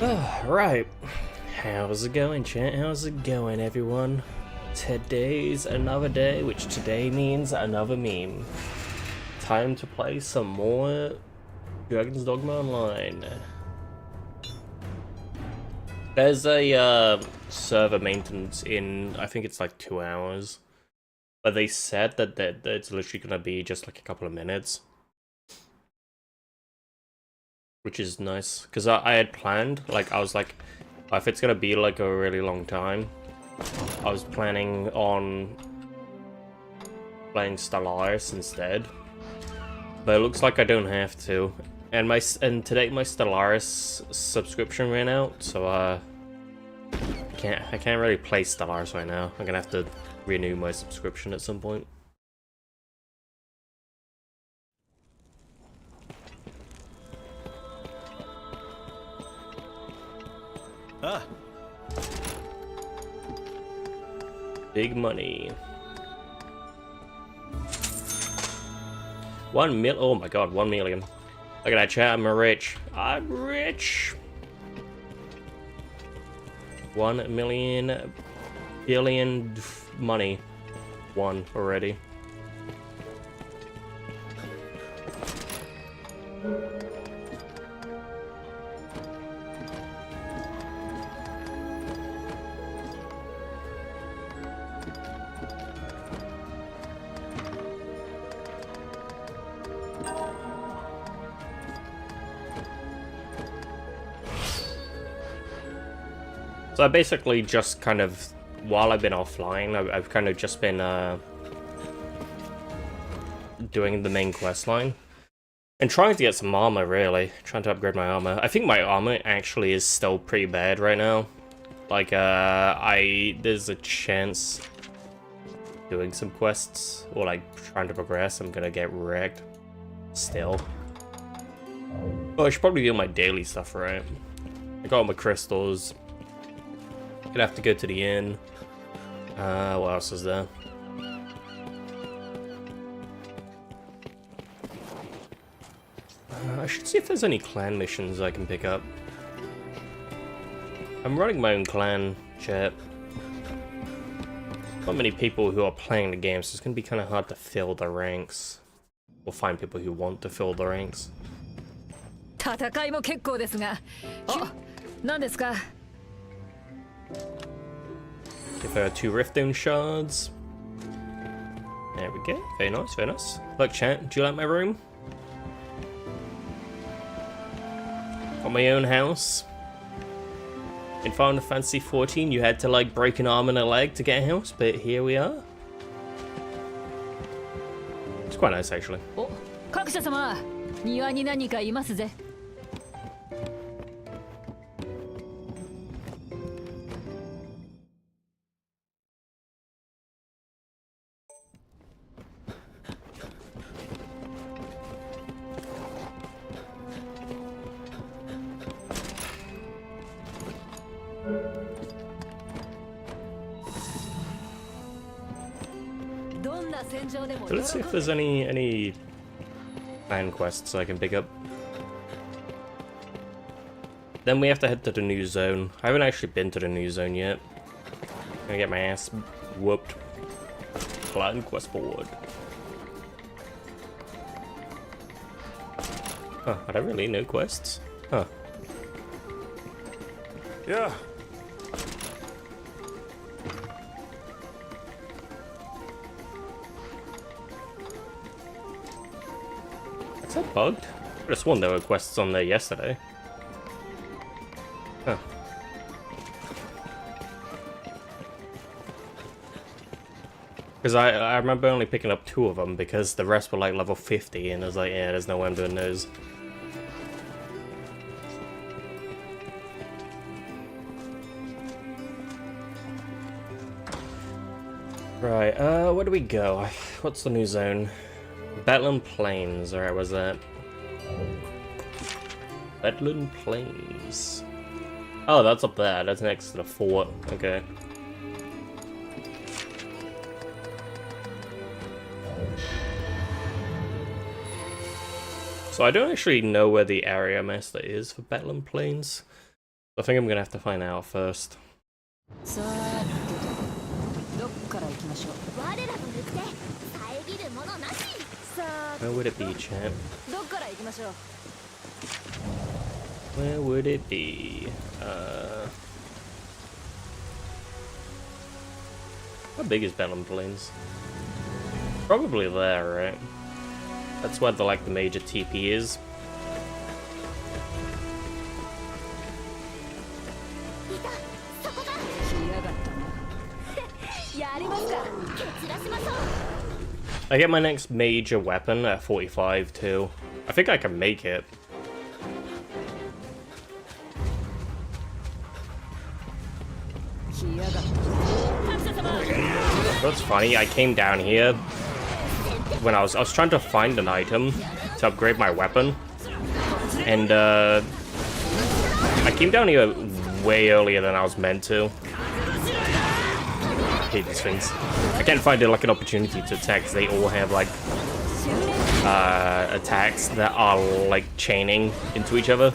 Right. How's it going, chat? How's it going, everyone? Today's another day, which today means another meme. Time to play some more Dragon's Dogma Online. There's a server maintenance in, I think it's like 2 hours. But they said that it's literally gonna be just like a couple of minutes. Which is nice, because I had planned, like, I was like, if it's gonna be like a really long time, I was planning on playing Stellaris instead, but it looks like I don't have to. And today my Stellaris subscription ran out, so I can't really play Stellaris right now. I'm gonna have to renew my subscription at some point. Ah. Big money. 1 mil. Oh my god, 1 million. Look at that chat. I'm rich. I'm rich. 1 million billion money. One already. So I basically just kind of, while I've been offline, I've kind of just been doing the main quest line and trying to get some armor, really. Trying to upgrade my armor. I think my armor actually is still pretty bad right now. Like, there's a chance doing some quests or like trying to progress, I'm gonna get wrecked still. Oh, I should probably do my daily stuff, right? I got all my crystals. Gonna have to go to the inn. What else is there? I should see if there's any clan missions I can pick up. I'm running my own clan, chat. Not many people who are playing the game, so it's gonna be kind of hard to fill the ranks. Or find people who want to fill the ranks. 戦いも結構ですが、何ですか? Give her 2 Riftstone shards. There we go. Very nice, very nice. Look, chat, do you like my room? Got my own house. In Final Fantasy 14, you had to like break an arm and a leg to get a house, but here we are. It's quite nice, actually. お、各社様、庭に何かいますぜ。So let's see if there's any clan quests I can pick up. Then we have to head to the new zone. I haven't actually been to the new zone yet. Gonna get my ass whooped. Clan quest board. Huh, are there really no quests? Huh. Yeah. Is that bugged? I could have sworn there were quests on there yesterday. Huh. Because I remember only picking up 2 of them because the rest were like level 50 and I was like, yeah, there's no way I'm doing those. Right, where do we go? What's the new zone? Bedlam Plains, alright, where's that? Bedlam Plains. Oh, that's up there, that's next to the fort, okay. So I don't actually know where the area master is for Bedlam Plains. I think I'm gonna have to find out first. Where would it be, champ? Where would it be? How big is Bellum Plains? Probably there, right? That's where the major TP is. I get my next major weapon at 45 too. I think I can make it. That's funny, I came down here when I was trying to find an item to upgrade my weapon, and I came down here way earlier than I was meant to. I hate these things. I can't find an opportunity to attack because they all have attacks that are chaining into each other.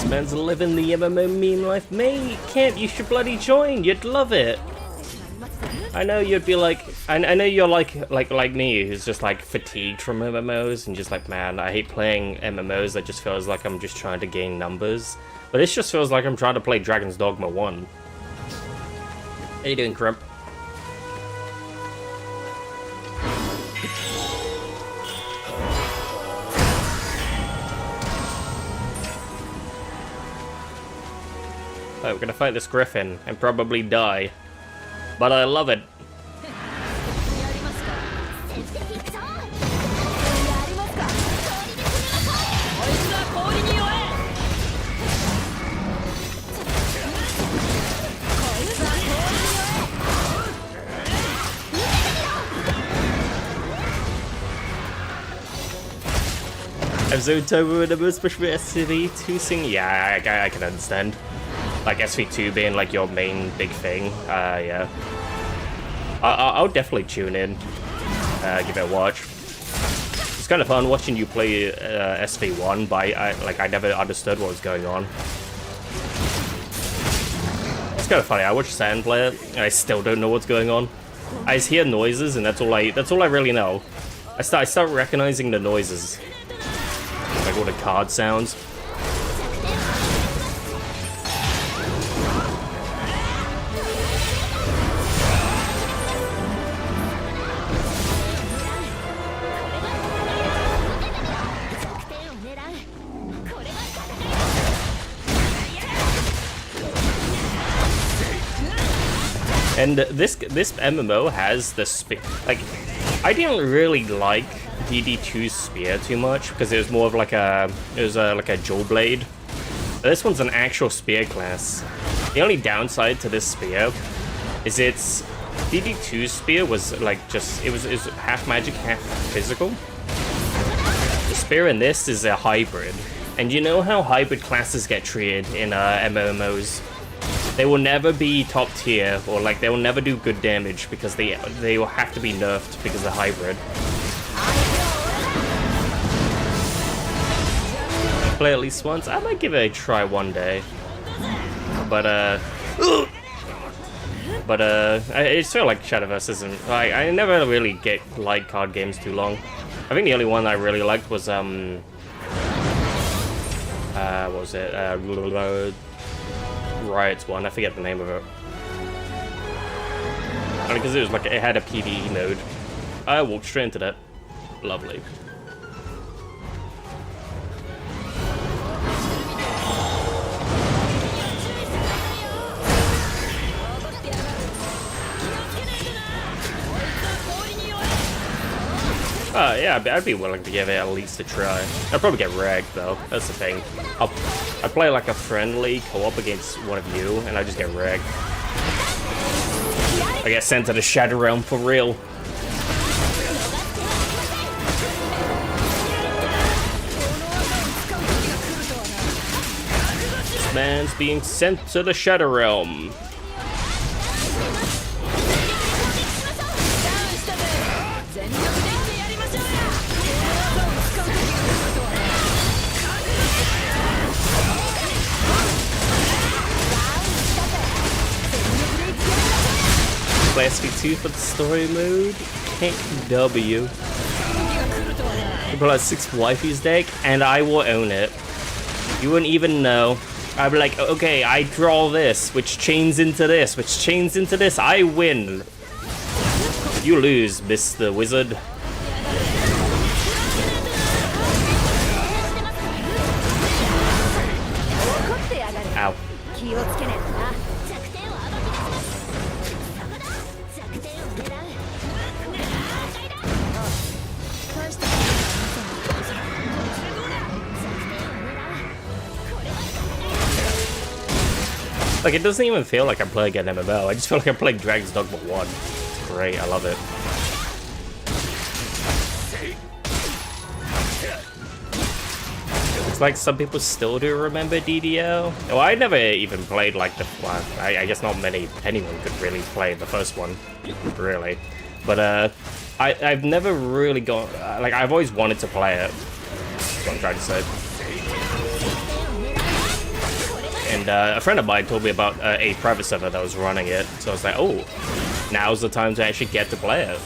Man's living the MMO meme life. Mate, Kent, you should bloody join. You'd love it. I know you'd be I know you're like me, who's just fatigued from MMOs and just man, I hate playing MMOs. That just feels like I'm just trying to gain numbers. But this just feels like I'm trying to play Dragon's Dogma 1. How you doing, Crump? We're gonna fight this griffin and probably die, but I love it. I've zoned over with the most push for SV2 sing. Yeah, I can understand. SV2 being your main big thing. Yeah. I'll definitely tune in, give it a watch. It's kind of fun watching you play SV1, but I never understood what was going on. It's kind of funny. I watch Sand play it, and I still don't know what's going on. I just hear noises, and that's all I really know. I start recognizing the noises, all the card sounds. And this MMO has the spear. I didn't really like DD2's spear too much because it was more of like a dual blade. But this one's an actual spear class. The only downside to this spear is its DD2's spear was it was half magic, half physical. The spear in this is a hybrid, and you know how hybrid classes get treated in MMOs. They will never be top tier, or they will never do good damage because they will have to be nerfed because they're hybrid. Play at least once. I might give it a try one day, but I just feel like Shadowverse isn't. I never really like card games too long. I think the only one I really liked was what was it? Riot's one. I forget the name of it. Because it was it had a PvE mode. I walked straight into that. Lovely. Yeah, I'd be willing to give it at least a try. I'll probably get ragged though. That's the thing. I play like a friendly co-op against one of you, and I just get wrecked. I get sent to the Shadow Realm for real. This man's being sent to the Shadow Realm. Classic 2 for the story mode. Kick W. You pull out 6 wifey's deck, and I will own it. You wouldn't even know. I'd be like, okay, I draw this, which chains into this, which chains into this. I win. You lose, Mr. Wizard. Ow. Like, it doesn't even feel like I'm playing an MMO. I just feel like I'm playing Dragon's Dogma 1. It's great, I love it. It's like some people still do remember DDO. Well, I never even played like the... Well, I guess not anyone could really play the first one, really. But I've never really got... like, I've always wanted to play it. That's what I'm trying to say. And a friend of mine told me about a private server that was running it, so I was like, oh, now's the time to actually get to play it.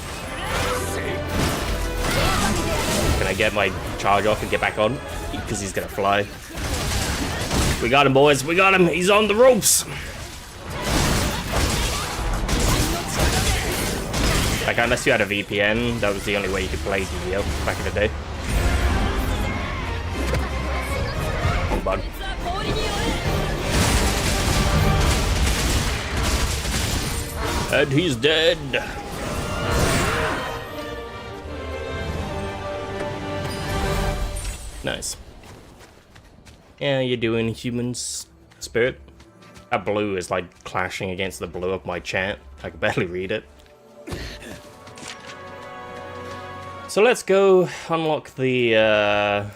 Can I get my charge off and get back on? Because he's gonna fly. We got him, boys, we got him, he's on the ropes! Like, unless you had a VPN, that was the only way you could play DDO back in the day. Oh, bug. And he's dead. Nice. Yeah, you're doing human spirit. That blue is like clashing against the blue of my chat. I can barely read it. So let's go unlock the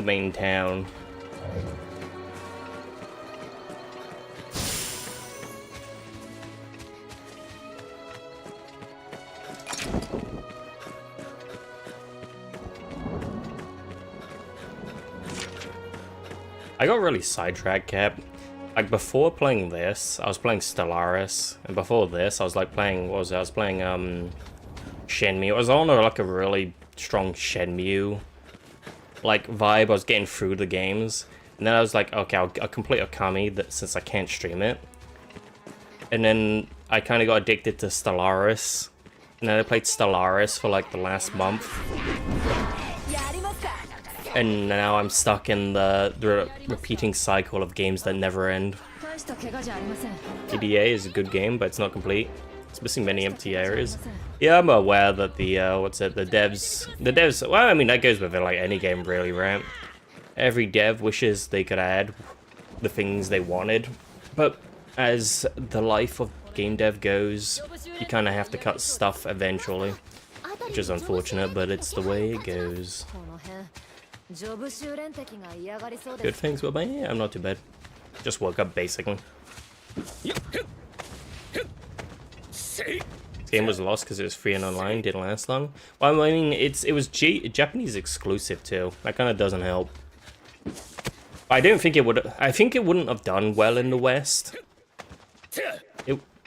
main town. I got really sidetracked, Cap. Like, before playing this, I was playing Stellaris, and before this, I was like playing, what was it? I was playing Shenmue. I was on like a really strong Shenmue like vibe. I was getting through the games, and then I was like, okay, I'll complete Okami since I can't stream it. And then I kind of got addicted to Stellaris, and then I played Stellaris for like the last month. And now I'm stuck in the repeating cycle of games that never end. EDA is a good game, but it's not complete. It's missing many empty areas. Yeah, I'm aware that the devs, well, I mean, that goes with it, like any game really, right? Every dev wishes they could add the things they wanted, but as the life of game dev goes, you kind of have to cut stuff eventually, which is unfortunate, but it's the way it goes. Good things with me? Yeah, I'm not too bad. Just woke up, basically. This game was lost because it was free and online, didn't last long. Well, I mean, it was Japanese exclusive too. That kind of doesn't help. I don't think it would. I think it wouldn't have done well in the West.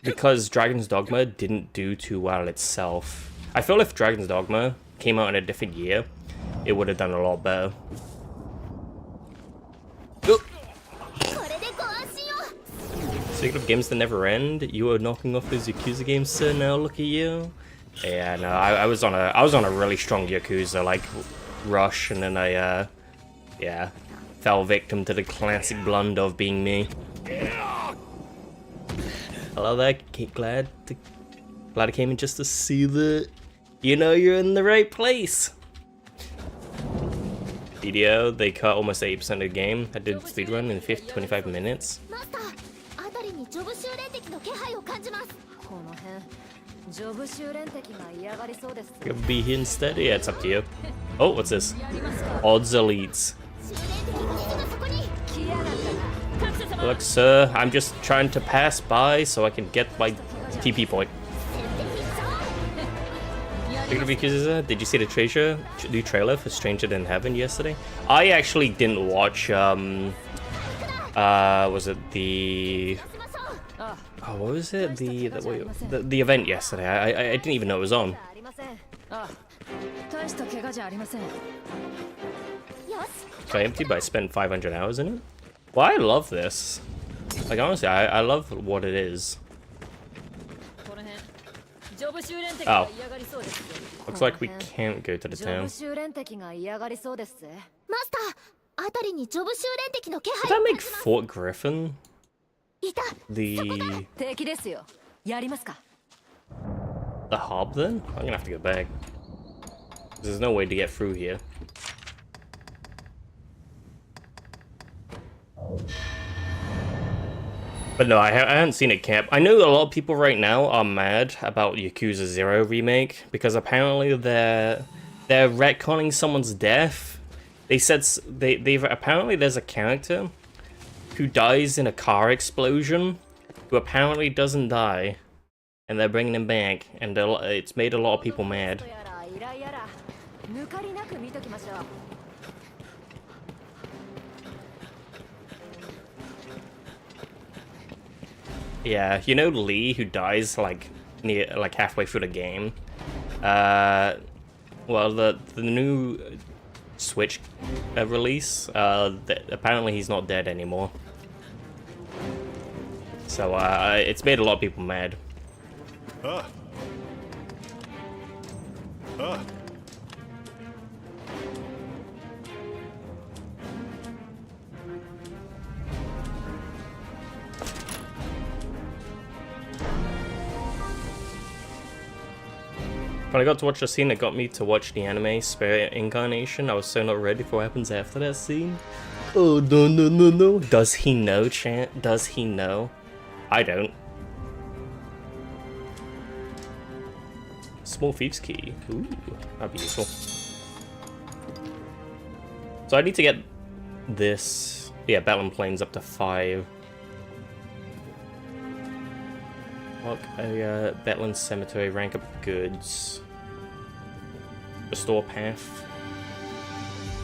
Because Dragon's Dogma didn't do too well itself. I feel if Dragon's Dogma came out in a different year, it would have done a lot better. Speaking of games that never end, you were knocking off those Yakuza games, sir. Now look at you. Yeah, no, I was on a really strong Yakuza like rush, and then I yeah, fell victim to the classic blunder of being me. Hello there, glad I came in just to see that. You know you're in the right place. video, they cut almost 80% of the game. I did speedrun in 25 minutes. マスター、あたりにジョブ修練敵の気配を感じます。この辺、ジョブ修練敵が嫌がりそうです。 Could be here instead. Yeah, it's up to you. Oh, what's this? Odds elites. 修練敵がすぐそこに。来やがったな。各社様。 Look, sir, I'm just trying to pass by so I can get my TP point. Did you see the new trailer for Stranger Than Heaven yesterday? I actually didn't watch, was it the... Oh, what was it? The event yesterday. I didn't even know it was on. So empty, but I spent 500 hours in it? Well, I love this. Like, honestly, I love what it is. Oh. Looks like we can't go to the town. マスター、あたりにジョブ修練敵の気 Does 配 that を make 感じます。 Fort Griffin いた。 the 敵ですよ。やりますか。 hub then? I'm gonna have to go back. There's no way to get through here. But no, I haven't seen it, Camp. I know a lot of people right now are mad about Yakuza 0 remake because apparently they're retconning someone's death. They said they've apparently there's a character who dies in a car explosion who apparently doesn't die, and they're bringing him back, and it's made a lot of people mad. Yeah, you know Lee, who dies like halfway through the game. Well, the new Switch release, apparently he's not dead anymore. So it's made a lot of people mad. When I got to watch the scene that got me to watch the anime Spirit Incarnation, I was so not ready for what happens after that scene. Oh, no. Does he know, chat? Does he know? I don't. Small Thief's Key. Ooh, that'd be useful. So I need to get this... Yeah, Battling Plains up to 5. Look, a Battling Cemetery, rank up goods. Restore path.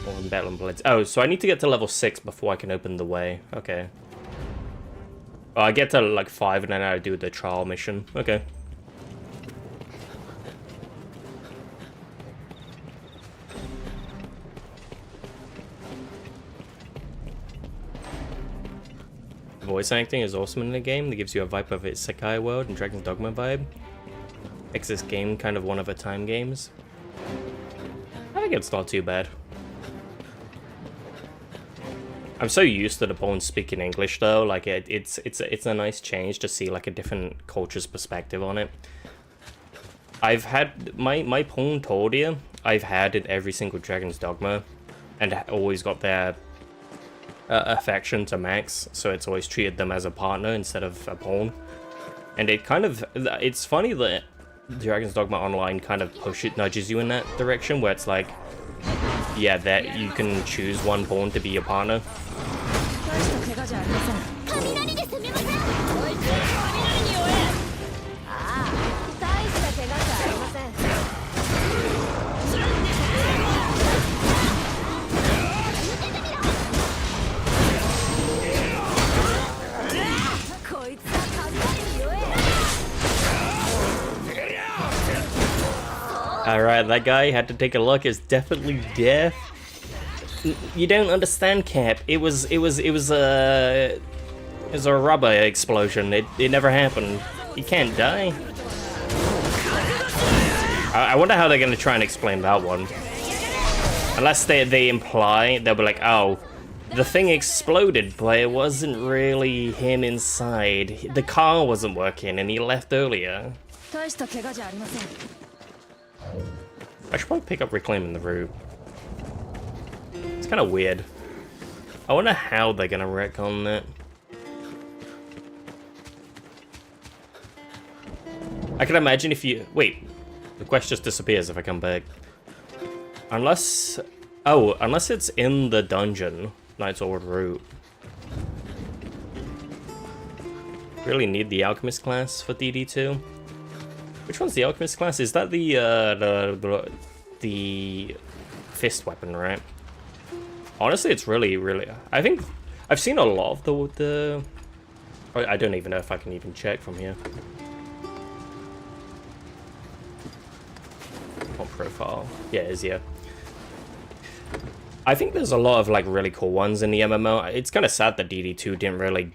Or Battling Blades. Oh, so I need to get to level 6 before I can open the way. Okay. Oh, I get to like 5 and then I do the trial mission. Okay. Voice acting is awesome in the game. That gives you a vibe of its Sekai world and Dragon's Dogma vibe. Makes this game kind of one of a time games. I think it's not too bad. I'm so used to the pawns speaking English though. Like it's a nice change to see like a different culture's perspective on it. I've had my pawn told you I've had in every single Dragon's Dogma, and always got their affection to max, so it's always treated them as a partner instead of a pawn. And it kind of, it's funny that Dragon's Dogma Online kind of nudges you in that direction, where it's like, yeah, that you can choose one pawn to be your partner. Alright, that guy had to take a look. It's definitely death. You don't understand, Cap. It was a rubber explosion. It never happened. You can't die. I wonder how they're gonna try and explain that one. Unless they imply, they'll be like, oh, the thing exploded, but it wasn't really him inside. The car wasn't working and he left earlier. I should probably pick up Reclaiming the Root. It's kind of weird. I wonder how they're gonna retcon that. I can imagine if you... Wait. The quest just disappears if I come back. Unless... Oh, unless it's in the dungeon. Knight's Sword route. Really need the Alchemist class for DD2. Which one's the Alchemist class? Is that the fist weapon, right? Honestly, it's really... I think I've seen a lot of the... I don't even know if I can even check from here. On profile. Yeah, it is, yeah. I think there's a lot of like really cool ones in the MMO. It's kind of sad that DD2 didn't really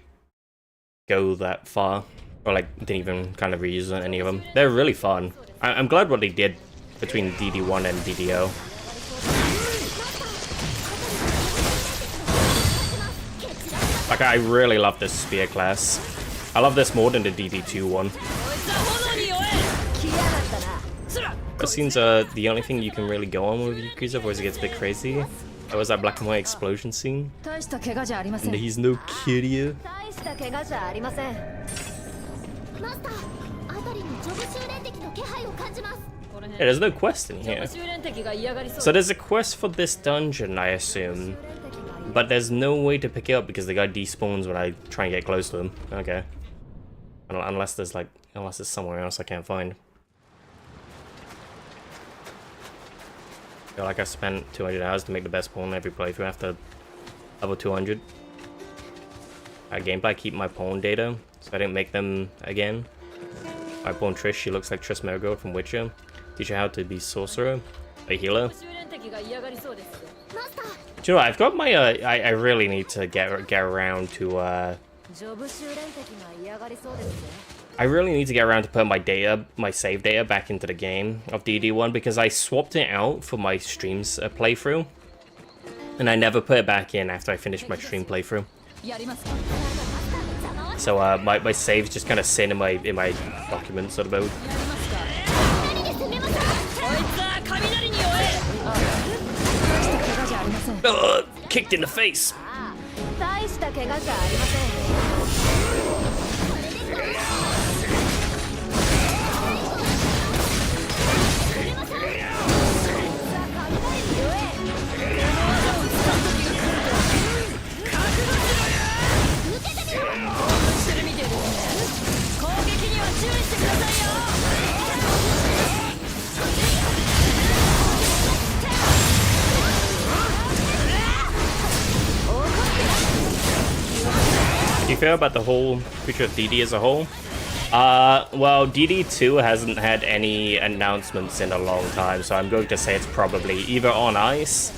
go that far. Or like didn't even kind of reuse any of them. They're really fun. I'm glad what they did between DD1 and DDO. Like, I really love this spear class. I love this more than the DD2 one. It seems the only thing you can really go on with Yakuza before it gets a bit crazy. That was that black and white explosion scene. And he's no kid here. Yeah, there's no quest in here. So there's a quest for this dungeon, I assume. But there's no way to pick it up because the guy despawns when I try and get close to him. Okay. Unless there's somewhere else I can't find. I feel like I spent 200 hours to make the best pawn every playthrough after level 200. Gameplay, keep my pawn data so I didn't make them again. My pawn Trish, she looks like Triss Marigold from Witcher. Teach her how to be sorcerer, a healer. Do you know what, I've got my, I really need to get around to, I really need to get around to put my save data back into the game of DD1 because I swapped it out for my streams playthrough. And I never put it back in after I finished my stream playthrough. So my saves just kind of sit in my documents sort of mode. Kicked in the face. How do you feel about the whole future of DD as a whole? Well, DD2 hasn't had any announcements in a long time, so I'm going to say it's probably either on ice,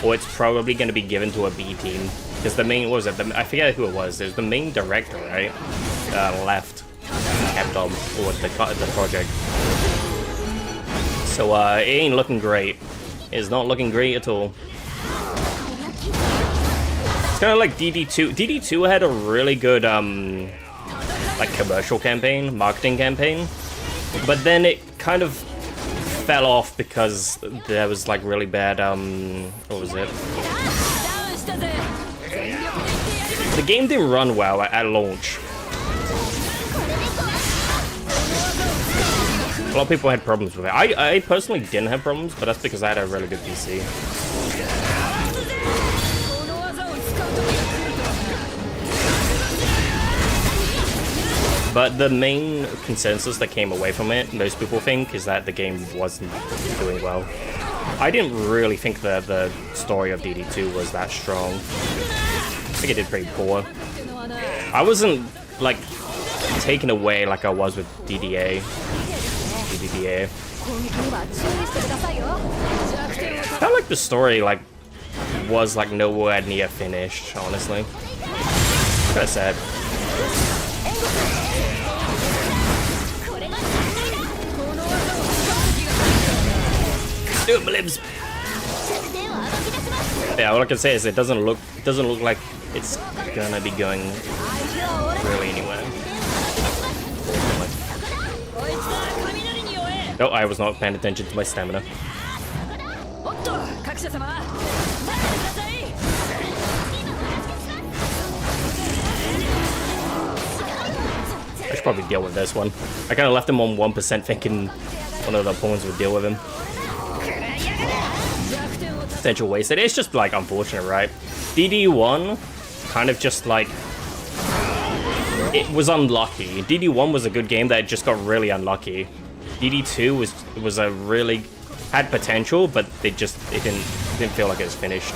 or it's probably going to be given to a B team. Because the main, what was it? I forget who it was. There's the main director, right? Left. Kept on with the project. So, it ain't looking great. It's not looking great at all. It's kind of like DD2. DD2 had a really good, like commercial campaign, marketing campaign, but then it kind of fell off because there was like really bad, what was it? The game didn't run well at launch. A lot of people had problems with it. I personally didn't have problems, but that's because I had a really good PC. But the main consensus that came away from it, most people think, is that the game wasn't doing well. I didn't really think the story of DD2 was that strong. I think it did pretty poor. I wasn't, like, taken away like I was with DDA. DDA. I felt like the story, like, was, like, nowhere near finished, honestly. Kinda sad. Do it, Blibbs. Yeah, all I can say is it doesn't look like it's gonna be going really anywhere. Oh, I was not paying attention to my stamina. probably deal with this one. I kind of left him on 1% thinking one of the pawns would deal with him. Potential wasted. It's just like unfortunate, right? DD1 kind of just like it was unlucky. DD1 was a good game that just got really unlucky. DD2 was a really had potential, but it didn't feel like it was finished.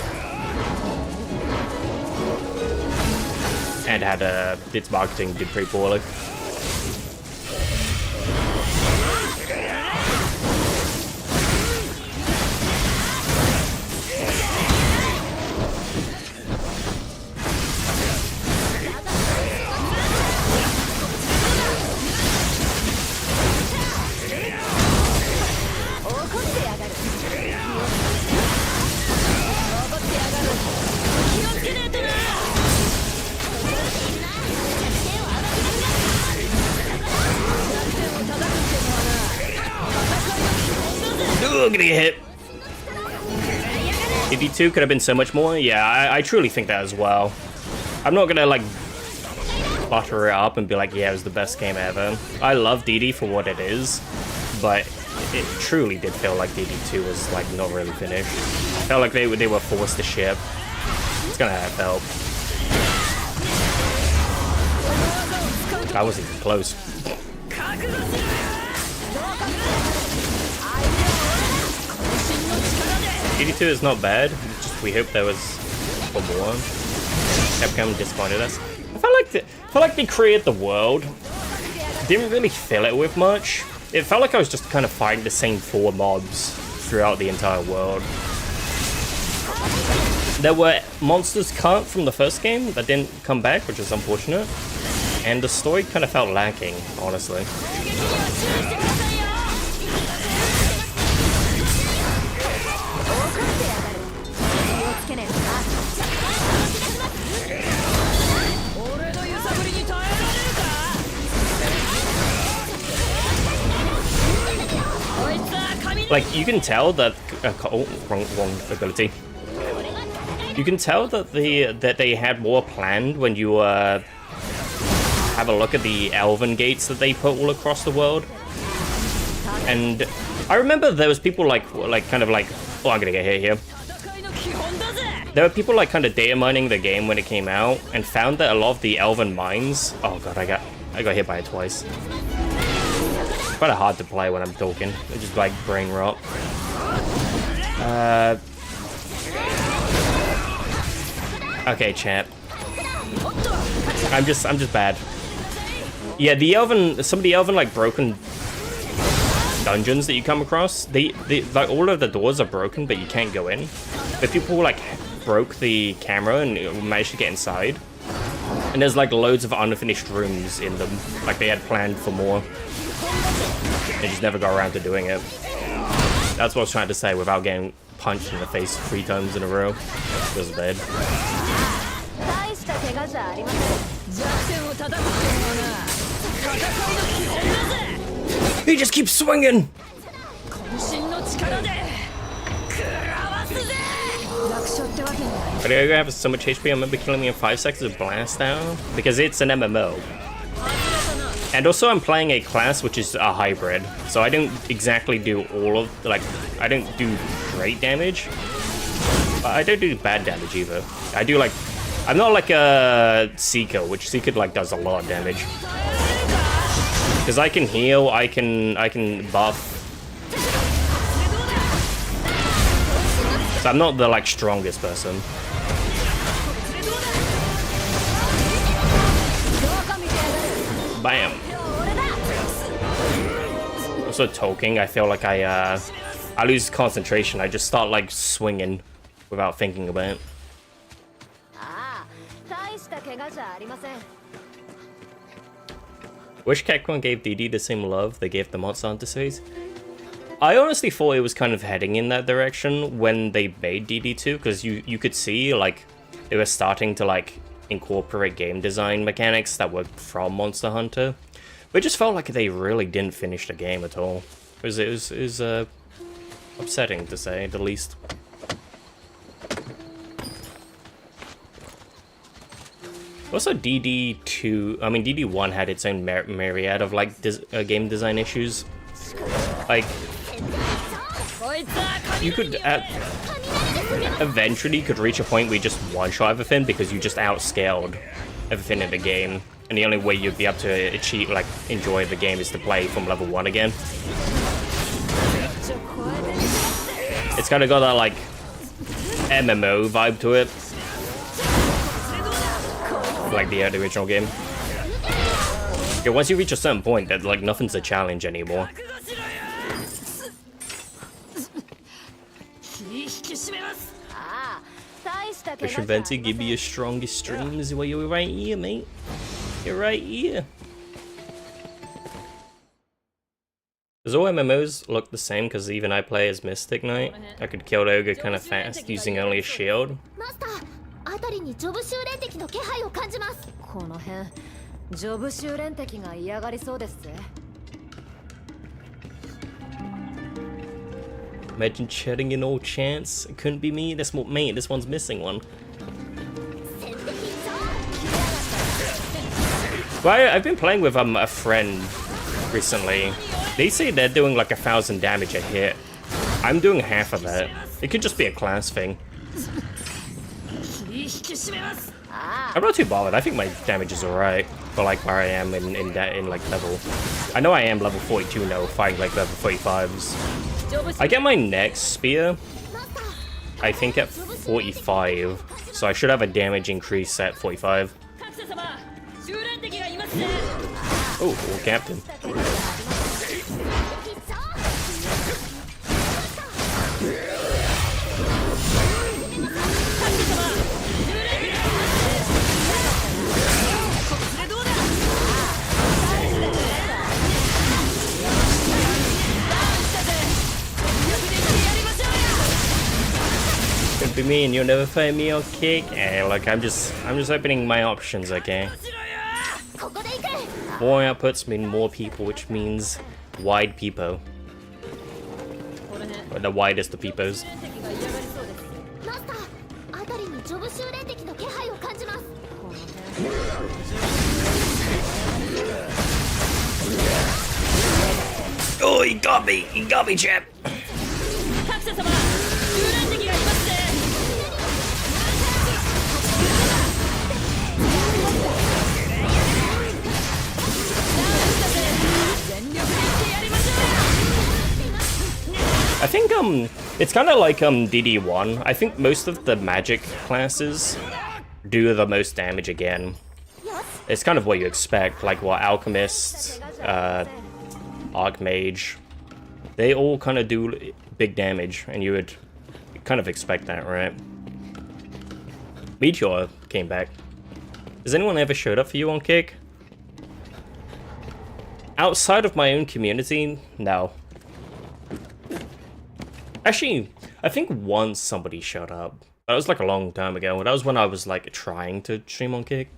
And had its marketing did pretty poorly. Ooh, gonna get hit. DD2 could have been so much more. Yeah, I truly think that as well. I'm not gonna like butter it up and be like, yeah, it was the best game ever. I love DD for what it is, but it truly did feel like DD2 was like not really finished. Felt like they were forced to ship. It's gonna have help. I wasn't even close. DD2 is not bad. Just we hope there was one more. Capcom disappointed us. I felt like they created the world. Didn't really fill it with much. It felt like I was just kind of fighting the same 4 mobs throughout the entire world. There were monsters cut from the first game that didn't come back, which is unfortunate. And the story kind of felt lacking, honestly. Like, you can tell that wrong ability. You can tell that they had more planned when you have a look at the Elven gates that they put all across the world. And I remember there was people like kind of like, oh, I'm gonna get hit here. There were people like kind of data mining the game when it came out and found that a lot of the Elven mines. Oh god, I got hit by it twice. It's kind of hard to play when I'm talking. It's just like brain rot. Okay, chat. I'm just bad. Yeah, some of the Elven like broken dungeons that you come across, they like all of the doors are broken, but you can't go in. But people like broke the camera and managed to get inside. And there's like loads of unfinished rooms in them. Like they had planned for more. They just never got around to doing it. That's what I was trying to say without getting punched in the face 3 times in a row. It feels bad. He just keeps swinging! But I have so much HP, I remember killing me in 5 seconds of blast down. Because it's an MMO. And also I'm playing a class which is a hybrid. So I don't exactly do all of, like, I don't do great damage. But I don't do bad damage either. I do like, I'm not like a Seeker, which Seeker like does a lot of damage. Because I can heal, I can buff. So I'm not the like strongest person. Bam. Also talking, I feel like I lose concentration. I just start like swinging without thinking about it. Wish Capcom gave DD the same love they gave the Monster Hunter series. I honestly thought it was kind of heading in that direction when they made DD2, because you could see like they were starting to like incorporate game design mechanics that were from Monster Hunter, but it just felt like they really didn't finish the game at all. It was upsetting to say the least. Also, DD2, I mean DD1 had its own myriad of like game design issues. Like, you could eventually could reach a point where you just one-shot everything because you just outscaled everything in the game, and the only way you'd be able to achieve, like, enjoy the game is to play from level 1 again. It's kind of got that like MMO vibe to it, like the original game. Yeah, once you reach a certain point, that like nothing's a challenge anymore. Swifvente, give me your strongest streams. Well, you're right here, mate. You're right here. Does all MMOs look the same? Because even I play as Mystic Knight. I could kill the ogre kind of fast using only a shield. Imagine chatting in all chance. It couldn't be me. This mate. This one's missing one. Well, I've been playing with a friend recently. They say they're doing like 1,000 damage a hit. I'm doing half of that. It could just be a class thing. I'm not too bothered. I think my damage is alright for like where I am in like level. I know I am level 42 now, fighting like level 45s. I get my next spear, I think at 45, so I should have a damage increase at 45. Oh, Captain. Could be me, and you'll never find me on kick. Eh, look, I'm just opening my options, okay? More outputs mean more people, which means wide peepo. Or the widest of peepos. Oh, he got me, chap. I think it's kind of like DD1. I think most of the magic classes do the most damage again. It's kind of what you expect, like what Alchemist, Archmage, they all kind of do big damage, and you would kind of expect that, right? Meteor came back. Has anyone ever showed up for you on Kick? Outside of my own community, no. Actually, I think once somebody showed up. That was like a long time ago. That was when I was like trying to stream on Kick.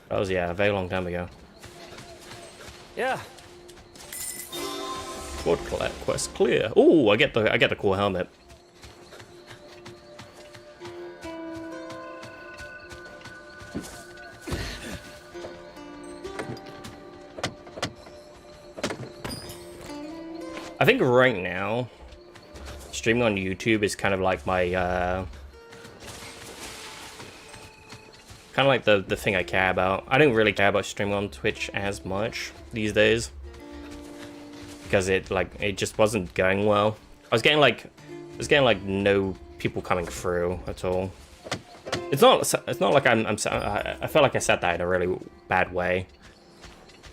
That was, yeah, a very long time ago. Yeah. Sword quest clear. Oh, I get the cool helmet. I think right now, streaming on YouTube is kind of like my, kind of like the thing I care about. I don't really care about streaming on Twitch as much these days, because it just wasn't going well. I was getting like no people coming through at all. It's not like I felt like I said that in a really bad way.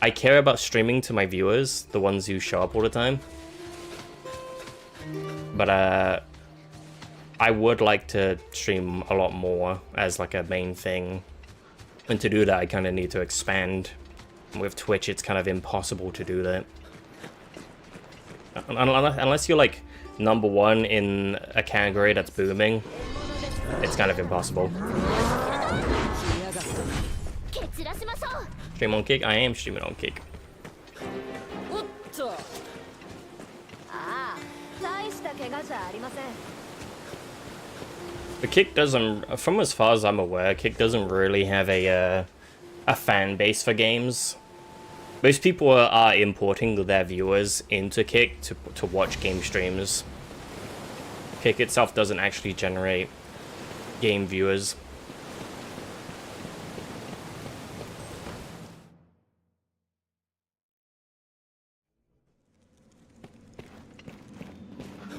I care about streaming to my viewers, the ones who show up all the time. But I would like to stream a lot more as like a main thing. And to do that, I kind of need to expand. With Twitch, it's kind of impossible to do that. Unless you're like #1 in a category that's booming, it's kind of impossible. Stream on Kick? I am streaming on Kick. But Kick doesn't, from as far as I'm aware, Kick doesn't really have a fan base for games. Most people are importing their viewers into Kick to watch game streams. Kick itself doesn't actually generate game viewers.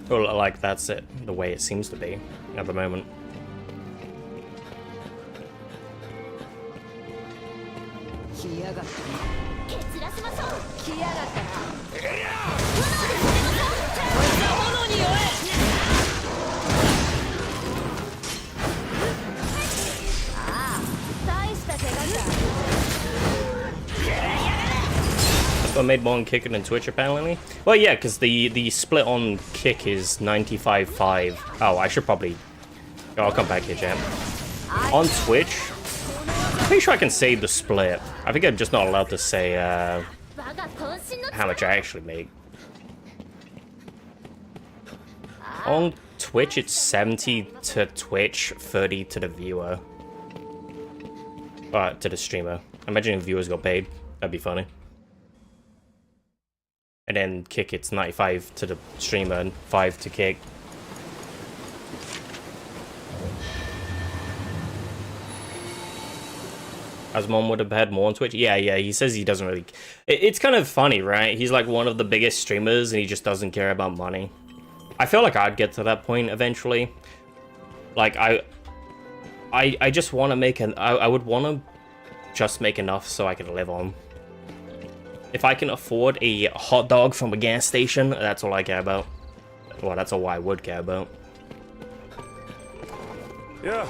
Well, like, that's it, the way it seems to be at the moment. What made more on Kick than Twitch apparently? Well, yeah, because the split on Kick is 95-5. Oh, I should probably... Oh, I'll come back here, champ. On Twitch, I'm pretty sure I can say the split. I think I'm just not allowed to say how much I actually make. On Twitch, it's 70 to Twitch, 30 to the viewer. To the streamer. Imagine if viewers got paid. That'd be funny. And then Kick, it's 95 to the streamer and 5 to Kick. As Mom would have had more on Twitch? Yeah, he says he doesn't really... It's kind of funny, right? He's like one of the biggest streamers and he just doesn't care about money. I feel like I'd get to that point eventually. Like, I just want to make an... I would want to just make enough so I can live on. If I can afford a hot dog from a gas station, that's all I care about. Well, that's all I would care about. Yeah.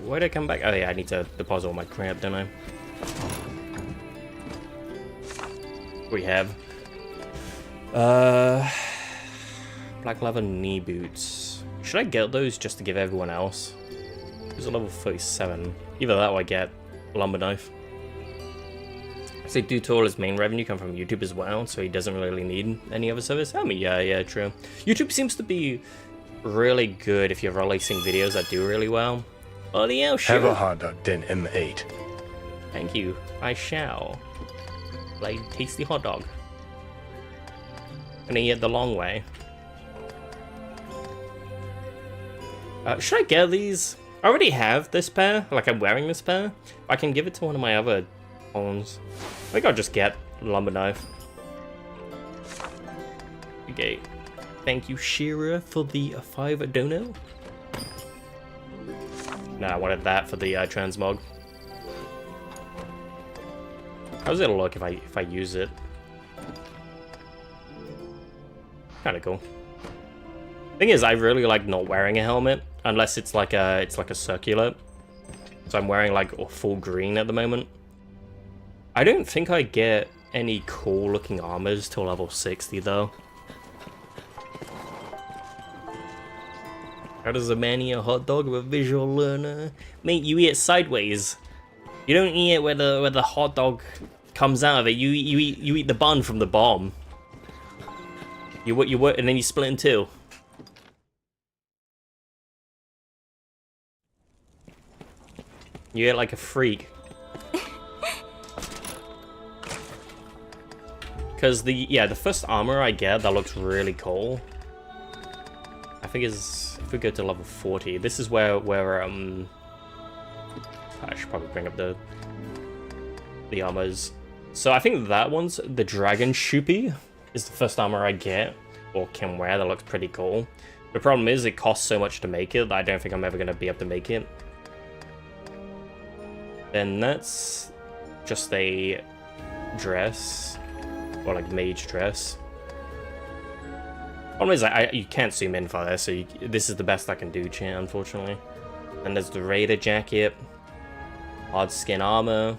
Where'd I come back? Oh yeah, I need to deposit all my crap, don't I? We have black leather knee boots. Should I get those just to give everyone else? Who's a level 37? Either that or I get a lumber knife. I say due to all his main revenue come from YouTube as well, so he doesn't really need any other service. I mean, yeah, true. YouTube seems to be really good if you're releasing videos that do really well. Oh, yeah, sure. Have a hot dog, then M8. Thank you. I shall. Like tasty hot dog. And eat it the long way. Should I get these? I already have this pair. Like, I'm wearing this pair. I can give it to one of my other phones. I think I'll just get a lumber knife. Okay. Thank you, Shira, for the 5 dono. Nah, I wanted that for the transmog. How does it look if I use it? Kind of cool. Thing is, I really like not wearing a helmet unless it's like a circular. So I'm wearing like a full green at the moment. I don't think I get any cool looking armors till level 60 though. How does a man eat a hot dog with a visual learner? Mate, you eat it sideways. You don't eat it where the hot dog comes out of it. You eat the bun from the bomb. You and then you split in two. You eat like a freak. Cause the first armor I get that looks really cool. I think is if we go to level 40. This is where I should probably bring up the armors. So I think that one's the Dragon Shoopy is the first armor I get or can wear that looks pretty cool. The problem is it costs so much to make it that I don't think I'm ever gonna be able to make it. Then that's just a dress or like mage dress. Problem is you can't zoom in for this, so this is the best I can do, chat, unfortunately. And there's the Raider jacket, hard skin armor.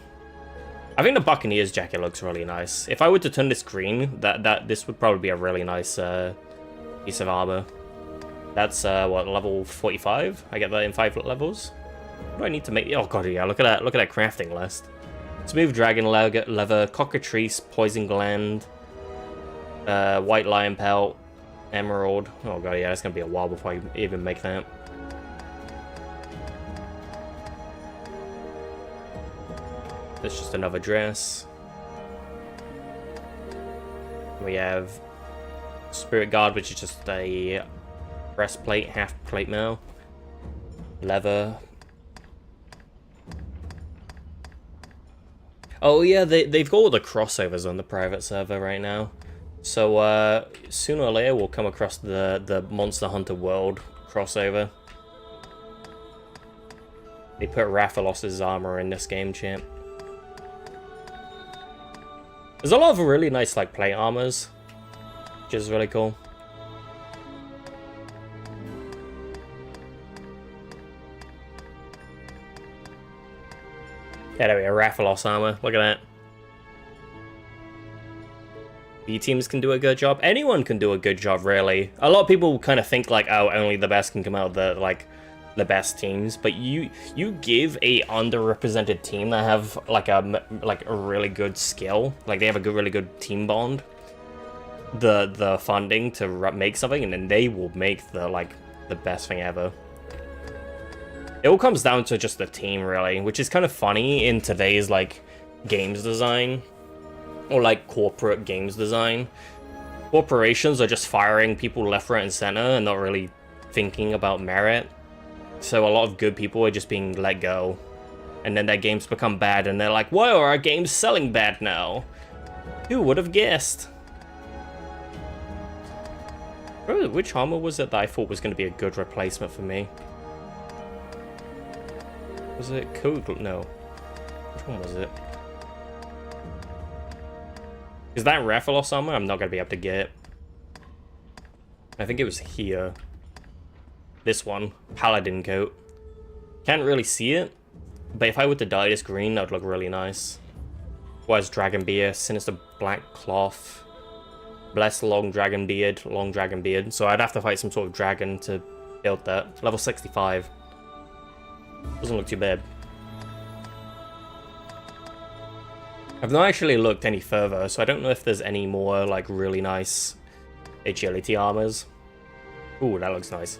I think the Buccaneers jacket looks really nice. If I were to turn this green, this would probably be a really nice piece of armor. That's what, level 45? I get that in 5 levels. What do I need to make? Oh god, yeah! Look at that crafting list. Smooth dragon leather, cockatrice, poison gland. White lion pelt, emerald. Oh god, yeah, it's gonna be a while before I even make that. That's just another dress. We have Spirit Guard, which is just a breastplate, half plate mail. Leather. Oh yeah, they've got all the crossovers on the private server right now. So sooner or later we'll come across the Monster Hunter World crossover. They put Rathalos's armor in this game, champ. There's a lot of really nice like plate armors, which is really cool. Yeah, there we go, Rathalos armor. Look at that. B teams can do a good job. Anyone can do a good job, really. A lot of people kind of think like, oh, only the best can come out of the best teams, but you give a underrepresented team that have like a really good skill, like they have a really good team bond, the funding to make something, and then they will make the best thing ever. It all comes down to just the team, really, which is kind of funny in today's like games design or like corporate games design. Corporations are just firing people left, right, and center and not really thinking about merit. So a lot of good people are just being let go, and then their games become bad, and they're like, why are our games selling bad now? Who would have guessed? Which armor was it that I thought was going to be a good replacement for me? Was it Code? No. Which one was it? Is that Rathalos armor? I'm not going to be able to get. I think it was here. This one. Paladin coat. Can't really see it, but if I were to dye this green, that would look really nice. Was Dragon Beard, Sinister Black Cloth, Blessed Long Dragon Beard. So I'd have to fight some sort of dragon to build that. Level 65. Doesn't look too bad. I've not actually looked any further, so I don't know if there's any more like really nice agility armors. Ooh, that looks nice.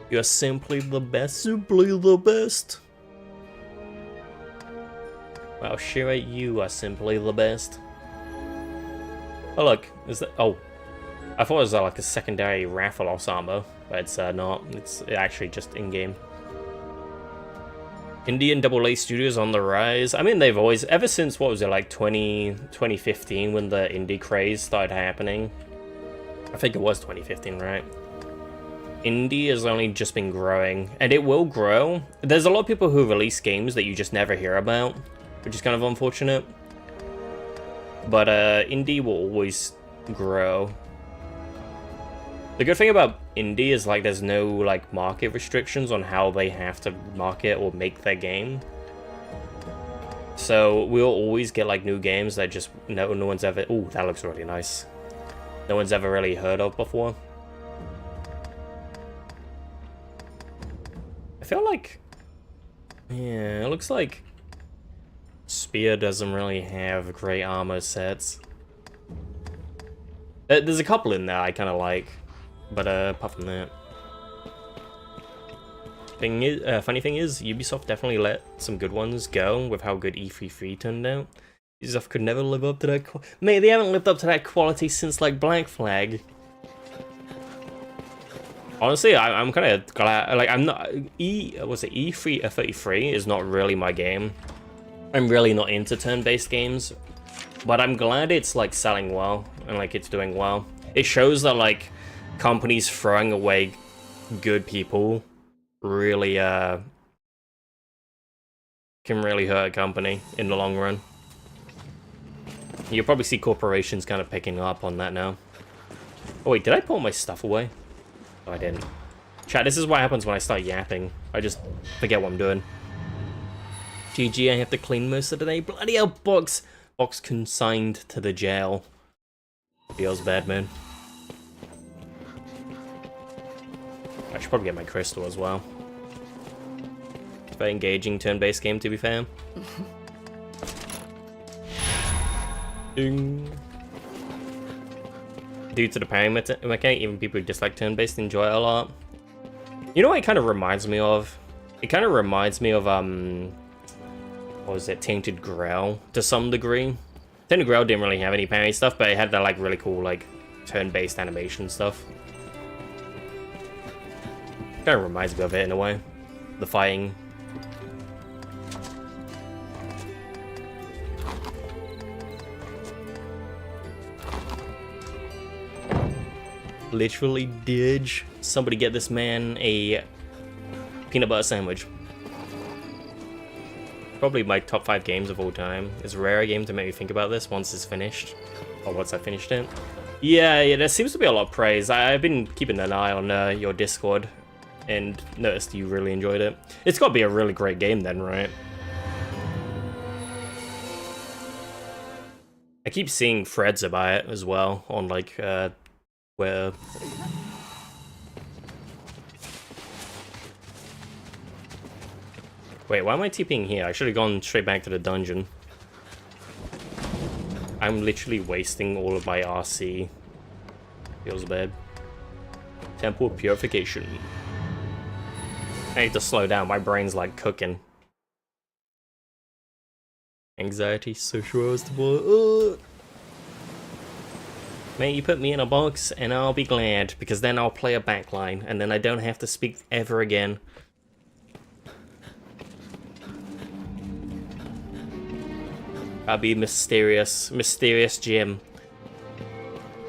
You're simply the best, simply the best. Well, sure, you are simply the best. Oh look, is that? Oh, I thought it was like a secondary Rathalos armor, but it's not. It's actually just in-game. Indian AA studios on the rise. I mean, they've always, ever since, what was it, like 2015 when the indie craze started happening? I think it was 2015, right? Indie has only just been growing, and it will grow. There's a lot of people who release games that you just never hear about, which is kind of unfortunate. But indie will always grow. The good thing about indie is like there's no like market restrictions on how they have to market or make their game. So we'll always get like new games that just no one's ever. Ooh, that looks really nice. No one's ever really heard of before. I feel like, yeah, it looks like Spear doesn't really have great armor sets. There's a couple in there I kind of like, but apart from that. Funny thing is, Ubisoft definitely let some good ones go with how good E33 turned out. Ubisoft could never live up to that mate, they haven't lived up to that quality since like Black Flag. Honestly, I'm kind of glad, like, I'm not, E33 is not really my game. I'm really not into turn-based games, but I'm glad it's, like, selling well, and, like, it's doing well. It shows that, like, companies throwing away good people really, can really hurt a company in the long run. You'll probably see corporations kind of picking up on that now. Oh wait, did I pull my stuff away? Oh, I didn't. Chat, this is what happens when I start yapping. I just forget what I'm doing. GG, I have to clean most of the day. Bloody hell, Box consigned to the jail. Feels bad, man. I should probably get my crystal as well. It's a very engaging turn-based game, to be fair. Ding. Due to the parry mechanic, even people who dislike turn-based enjoy it a lot. You know what it kind of reminds me of? It kind of reminds me of, what was it, Tainted Grail, to some degree. Tainted Grail didn't really have any parry stuff, but it had that, like, really cool, like, turn-based animation stuff. Kind of reminds me of it in a way. The fighting. Literally did somebody get this man a peanut butter sandwich. Probably my top 5 games of all time. It's a rare game to make me think about this once it's finished. Or once I finished it. Yeah, there seems to be a lot of praise. I've been keeping an eye on your Discord and noticed you really enjoyed it. It's got to be a really great game then, right? I keep seeing threads about it as well on like where... Wait, why am I TPing here? I should have gone straight back to the dungeon. I'm literally wasting all of my RC. Feels bad. Temple Purification. I need to slow down, my brain's like cooking. Anxiety, social irritable. Mate, you put me in a box and I'll be glad, because then I'll play a backline and then I don't have to speak ever again. I'll be mysterious Jim.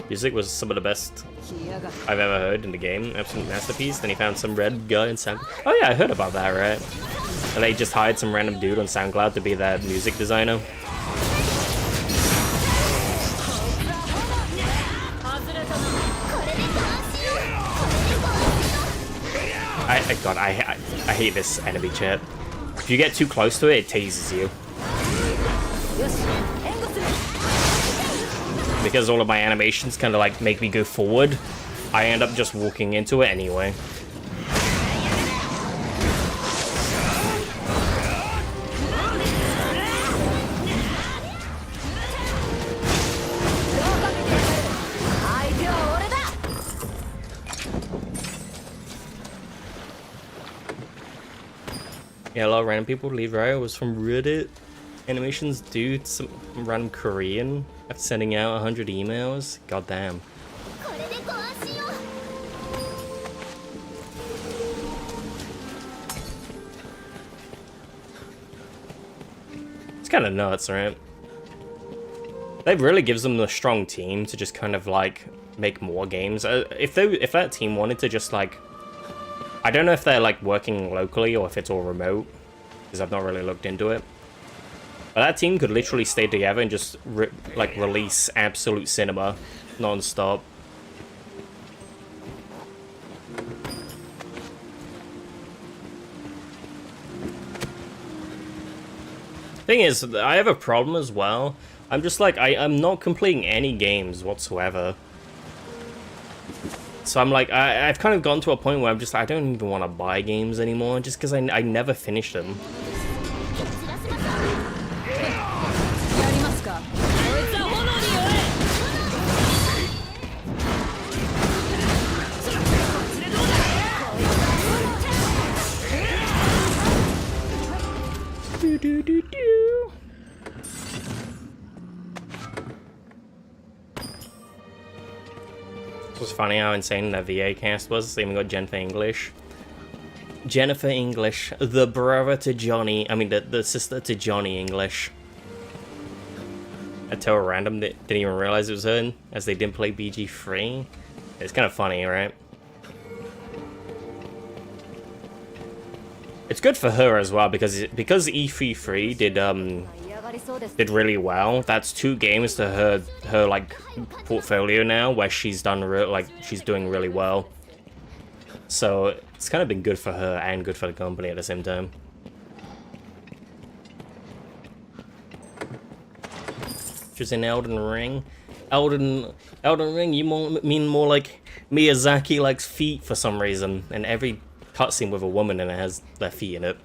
Music was some of the best I've ever heard in the game. Absolute masterpiece. Then he found some red guy in SoundCloud. Oh yeah, I heard about that, right? And they just hired some random dude on SoundCloud to be that music designer. I hate this enemy chat. If you get too close to it, it teases you. Because all of my animations kind of like make me go forward, I end up just walking into it anyway. Yeah, a lot of random people leave Ryo was from Reddit. Animations due to some random Korean after sending out 100 emails. God damn. It's kind of nuts, right? That really gives them the strong team to just kind of like make more games. If that team wanted to just like, I don't know if they're like working locally or if it's all remote, because I've not really looked into it. But that team could literally stay together and just release absolute cinema non-stop. Thing is, I have a problem as well. I'm just like, I'm not completing any games whatsoever. So I'm like, I've kind of gone to a point where I'm just, I don't even want to buy games anymore, just because I never finish them. It was funny how insane that VA cast was. They even got Jennifer English. Jennifer English, the brother to Johnny, I mean the sister to Johnny English. I tell random that didn't even realize it was her, as they didn't play BG3. It's kind of funny, right? It's good for her as well, because E33 did really well. That's 2 games to her like portfolio now, where she's done she's doing really well. So it's kind of been good for her and good for the company at the same time. Just in Elden Ring. Elden Ring, you mean more like Miyazaki likes feet for some reason, and every cutscene with a woman and it has their feet in it.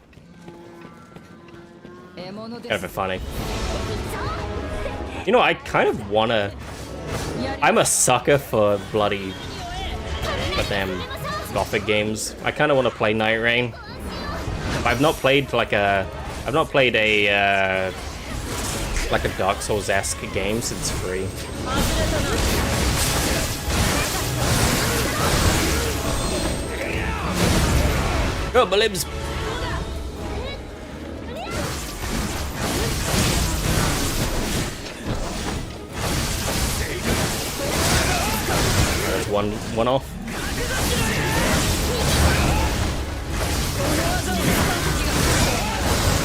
Kind of funny. You know, I kind of wanna... I'm a sucker for bloody... goddamn Gothic games. I kind of want to play Night Rain. But I've not played like a... I've not played a... like a Dark Souls-esque game since 3. Go, Balibs! There's one off.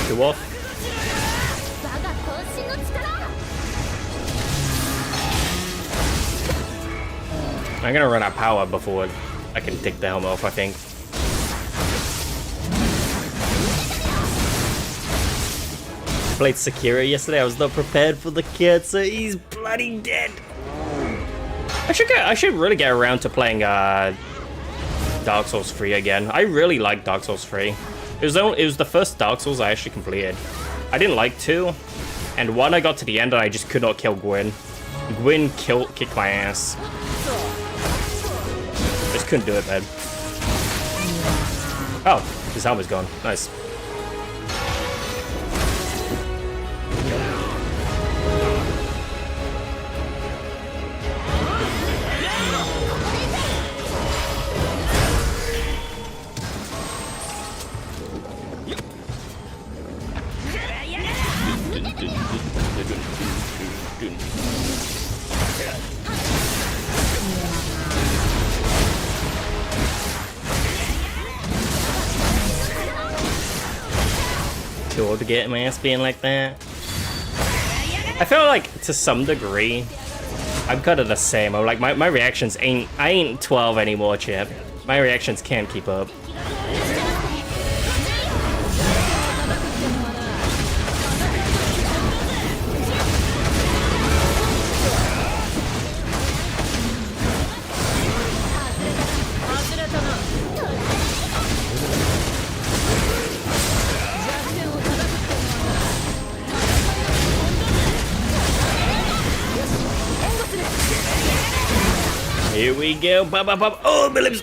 2 off. I'm gonna run out of power before I can take the helmet off, I think. Played Sekiro yesterday. I was not prepared for the kid, so he's bloody dead. I should really get around to playing Dark Souls 3 again. I really like Dark Souls 3. It was the first Dark Souls I actually completed. I didn't like 2, and 1 I got to the end and I just could not kill Gwyn. Gwyn kicked my ass. Just couldn't do it, man. Oh, his helmet's gone. Nice. To get my ass being like that. I feel like to some degree I'm kind of the same. I'm like my reactions I ain't 12 anymore, chip. My reactions can't keep up. Here we go. Bop, bop, bop. Oh, my lips.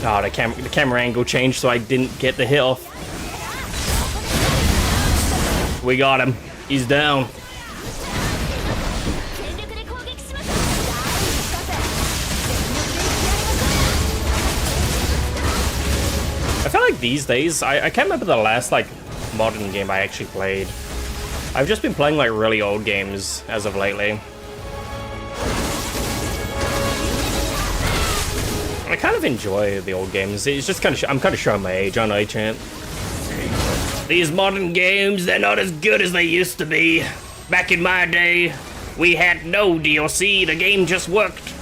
Oh, the camera angle changed so I didn't get the hit off. We got him. He's down. I feel like these days, I can't remember the last like modern game I actually played. I've just been playing like really old games as of lately. I kind of enjoy the old games. It's just kind of I'm kind of showing my age, aren't I, champ? These modern games, they're not as good as they used to be. Back in my day, we had no DLC. The game just worked.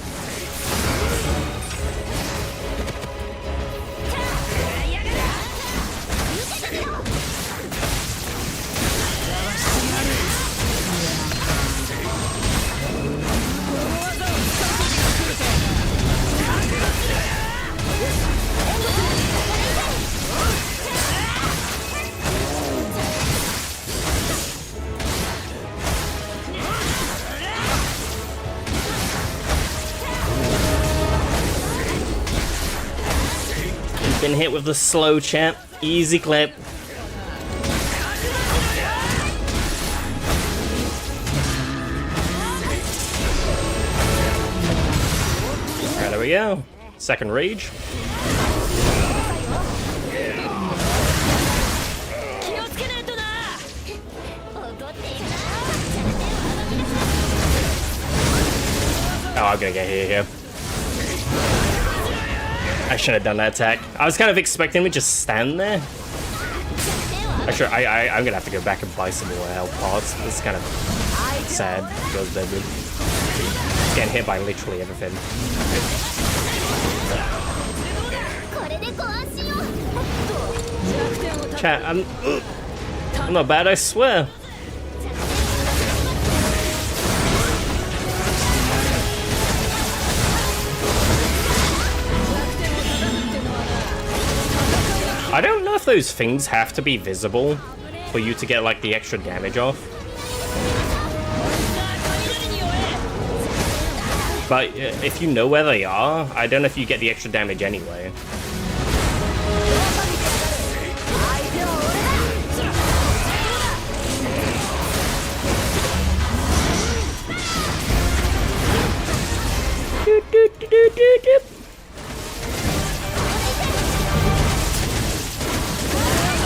Been hit with the slow champ. Easy clip. Alright, there we go. Second rage. Oh, I'm gonna get hit here. I should have done that attack. I was kind of expecting him to just stand there. Actually, I'm gonna have to go back and buy some more health pots. This is kind of sad. Goes dead. Getting hit by literally everything. Chat, I'm not bad, I swear. I don't know if those things have to be visible for you to get like the extra damage off. But if you know where they are, I don't know if you get the extra damage anyway.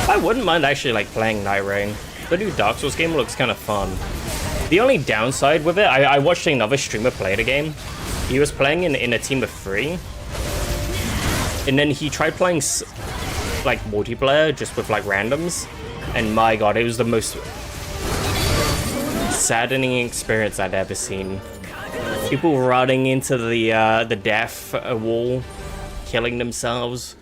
I wouldn't mind actually like playing Night Rain. The new Dark Souls game looks kind of fun. The only downside with it, I watched another streamer play the game. He was playing in a team of 3. And then he tried playing like multiplayer just with like randoms. And my god, it was the most saddening experience I'd ever seen. People running into the death wall, killing themselves.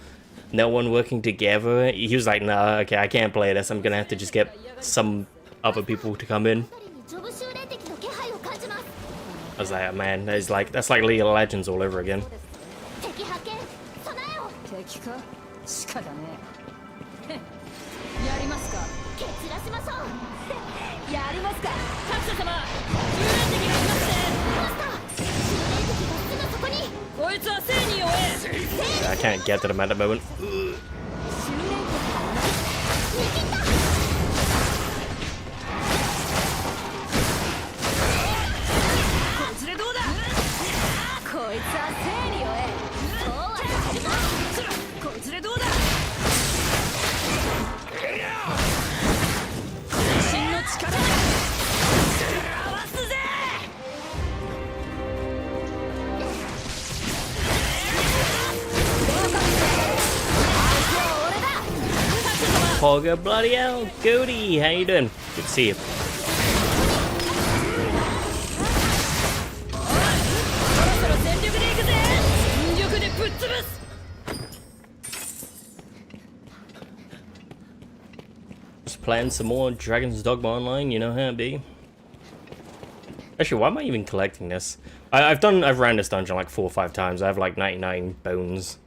No one working together. He was like, nah, okay, I can't play this. I'm gonna have to just get some other people to come in. I was like, man, that's like League of Legends all over again. I can't get to them at the moment. Pogger, bloody hell, Goody, how you doing? Good to see you. Just playing some more Dragon's Dogma Online, you know how it be. Actually, why am I even collecting this? I've ran this dungeon like 4 or 5 times. I have like 99 bones.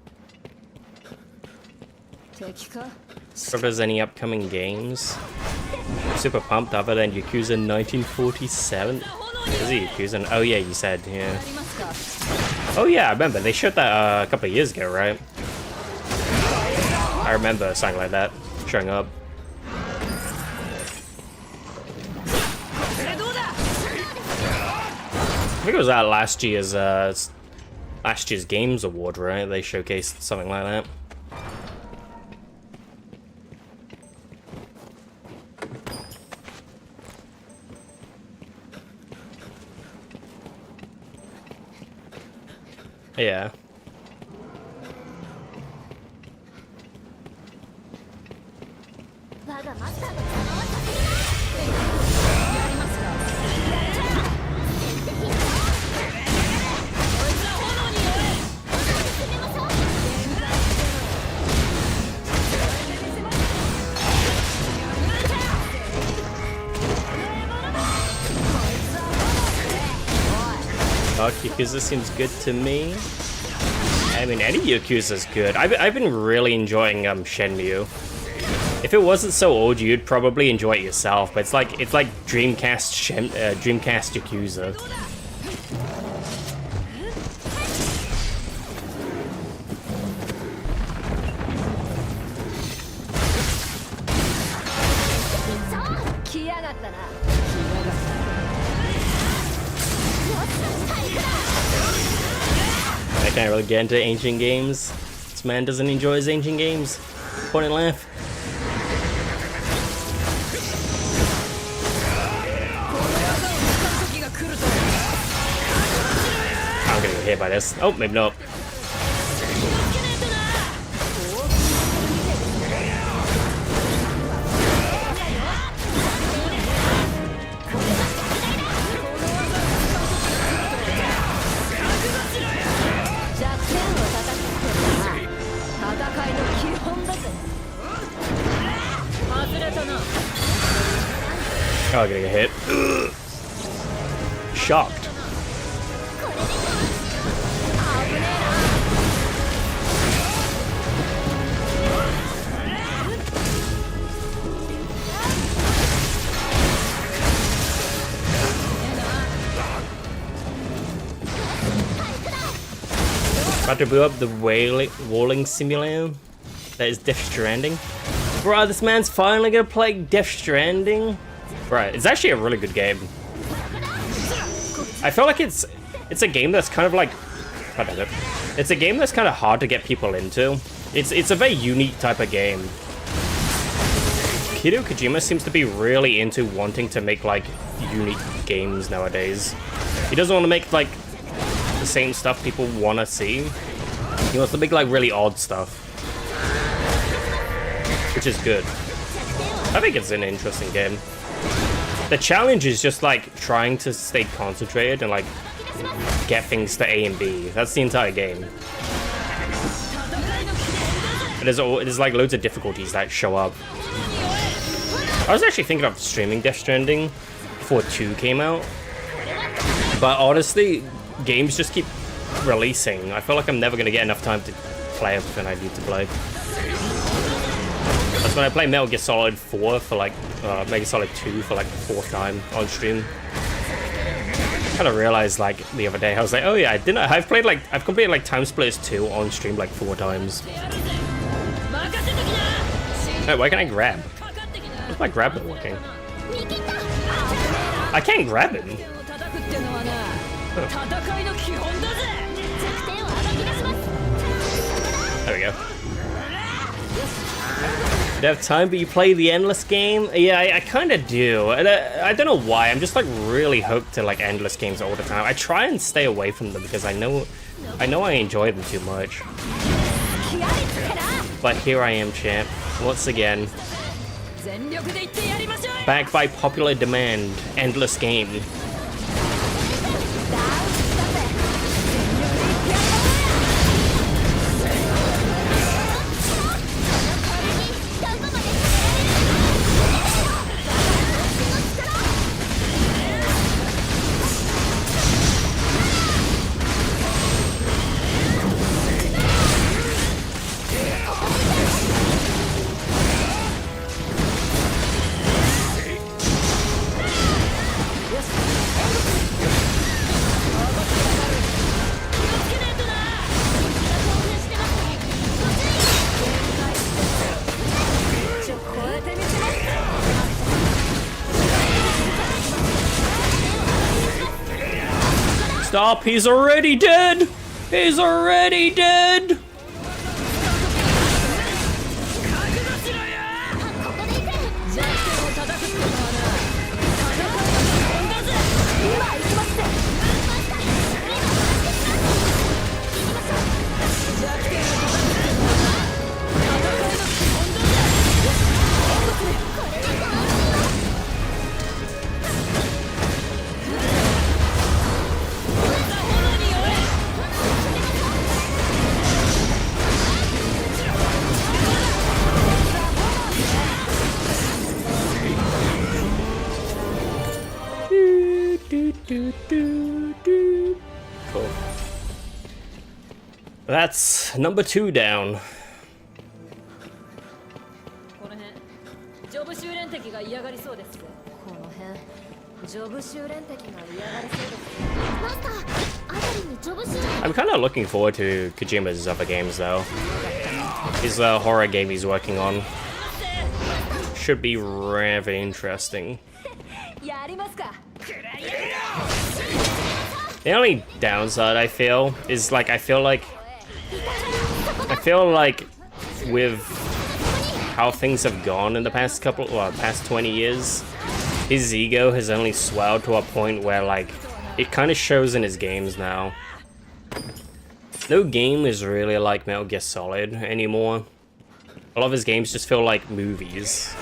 If there's any upcoming games, I'm super pumped other than Yakuza 1947. Is it Yakuza? Oh yeah, you said, yeah. Oh yeah, I remember. They showed that a couple of years ago, right? I remember something like that showing up. I think it was at last year's Games Award, right? They showcased something like that. Yeah. Yakuza seems good to me. I mean, any Yakuza's good. I've been really enjoying Shenmue. If it wasn't so old, you'd probably enjoy it yourself. But it's like Dreamcast Yakuza. I can't really get into ancient games. This man doesn't enjoy his ancient games. Point and laugh. I'm gonna get hit by this. Oh, maybe not. Oh, I'm gonna get hit. Ugh. Shocked. How to boot up the walling simulator that is Death Stranding. Bro, this man's finally gonna play Death Stranding. Right, it's actually a really good game. I feel like it's a game that's kind of like, I don't know. It's a game that's kind of hard to get people into. It's a very unique type of game. Hideo Kojima seems to be really into wanting to make like unique games nowadays. He doesn't want to make like the same stuff people want to see. He wants to make like really odd stuff, which is good. I think it's an interesting game. The challenge is just like trying to stay concentrated and like get things to A and B. That's the entire game. There's like loads of difficulties that show up. I was actually thinking of streaming Death Stranding before 2 came out. But honestly, games just keep releasing. I feel like I'm never going to get enough time to play everything I need to play. That's when I play Metal Gear Solid 4 for like, Metal Gear Solid 2 for like the 4th time on stream. I kind of realized like the other day, I was like, oh yeah, I've completed like Time Splitters 2 on stream like 4 times. Wait, why can't I grab? What's my grab not working? I can't grab him. Oh. There we go. You have time, but you play the endless game? Yeah, I kind of do. I don't know why. I'm just like really hooked to like endless games all the time. I try and stay away from them because I know I enjoy them too much. But here I am, champ, once again. Back by popular demand, endless game. Stop, he's already dead! He's already dead! Cool. That's number 2 down. I'm kind of looking forward to Kojima's other games though. His horror game he's working on should be very interesting. The only downside I feel is like I feel like with how things have gone in the past past 20 years, his ego has only swelled to a point where like it kind of shows in his games now. No game is really like Metal Gear Solid anymore. A lot of his games just feel like movies.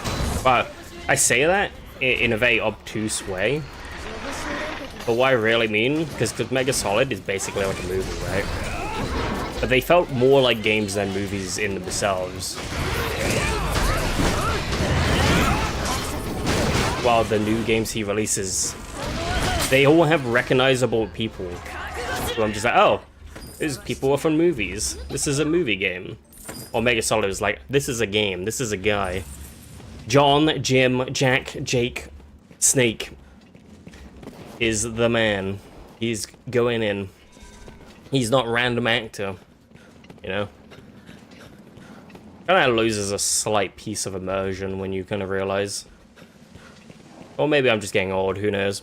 But I say that in a very obtuse way. But what I really mean, because Metal Gear Solid is basically like a movie, right? But they felt more like games than movies in themselves. While the new games he releases, they all have recognizable people. So I'm just like, oh, these people are from movies. This is a movie game. Or Metal Gear Solid is like, this is a game, this is a guy. John, Jim, Jack, Jake, Snake is the man. He's going in. He's not random actor. you know? Kinda loses a slight piece of immersion when you kind of realize. Or maybe I'm just getting old, who knows?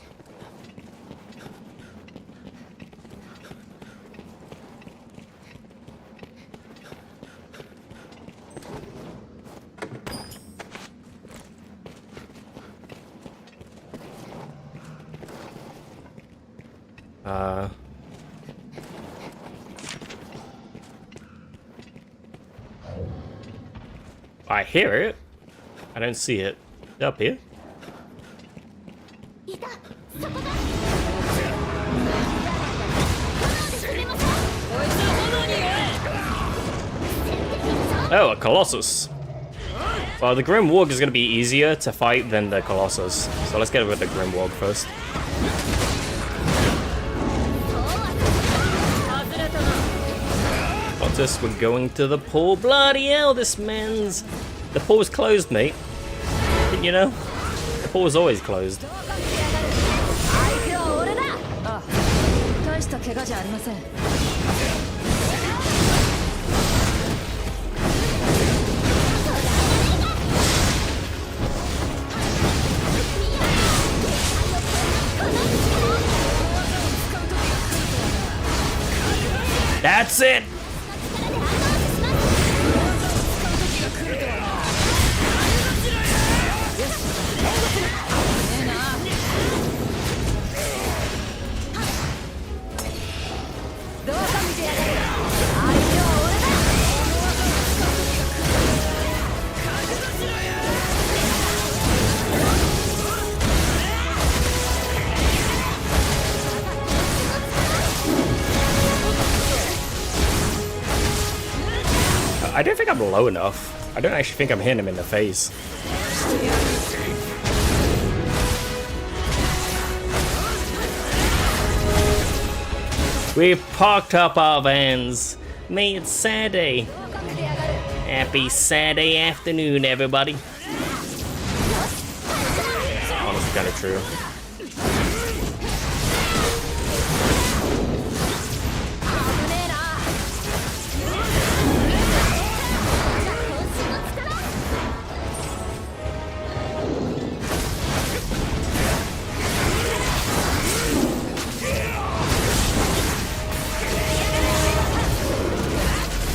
I hear it. I don't see it. Is it up here? いた、そこだ。 Oh, a Colossus. Well, the Grim Warg is going to be easier to fight than the Colossus. So let's get rid of the Grim Warg first. Otis, we're going to the pool. Bloody hell, this man's... The pool's closed, mate. Didn't you know? The pool is always closed. 大した怪我じゃありません。 That's it! I don't think I'm low enough. I don't actually think I'm hitting him in the face. We've parked up our vans. Mate, it's Saturday. Happy Saturday afternoon, everybody. Honestly, kind of true.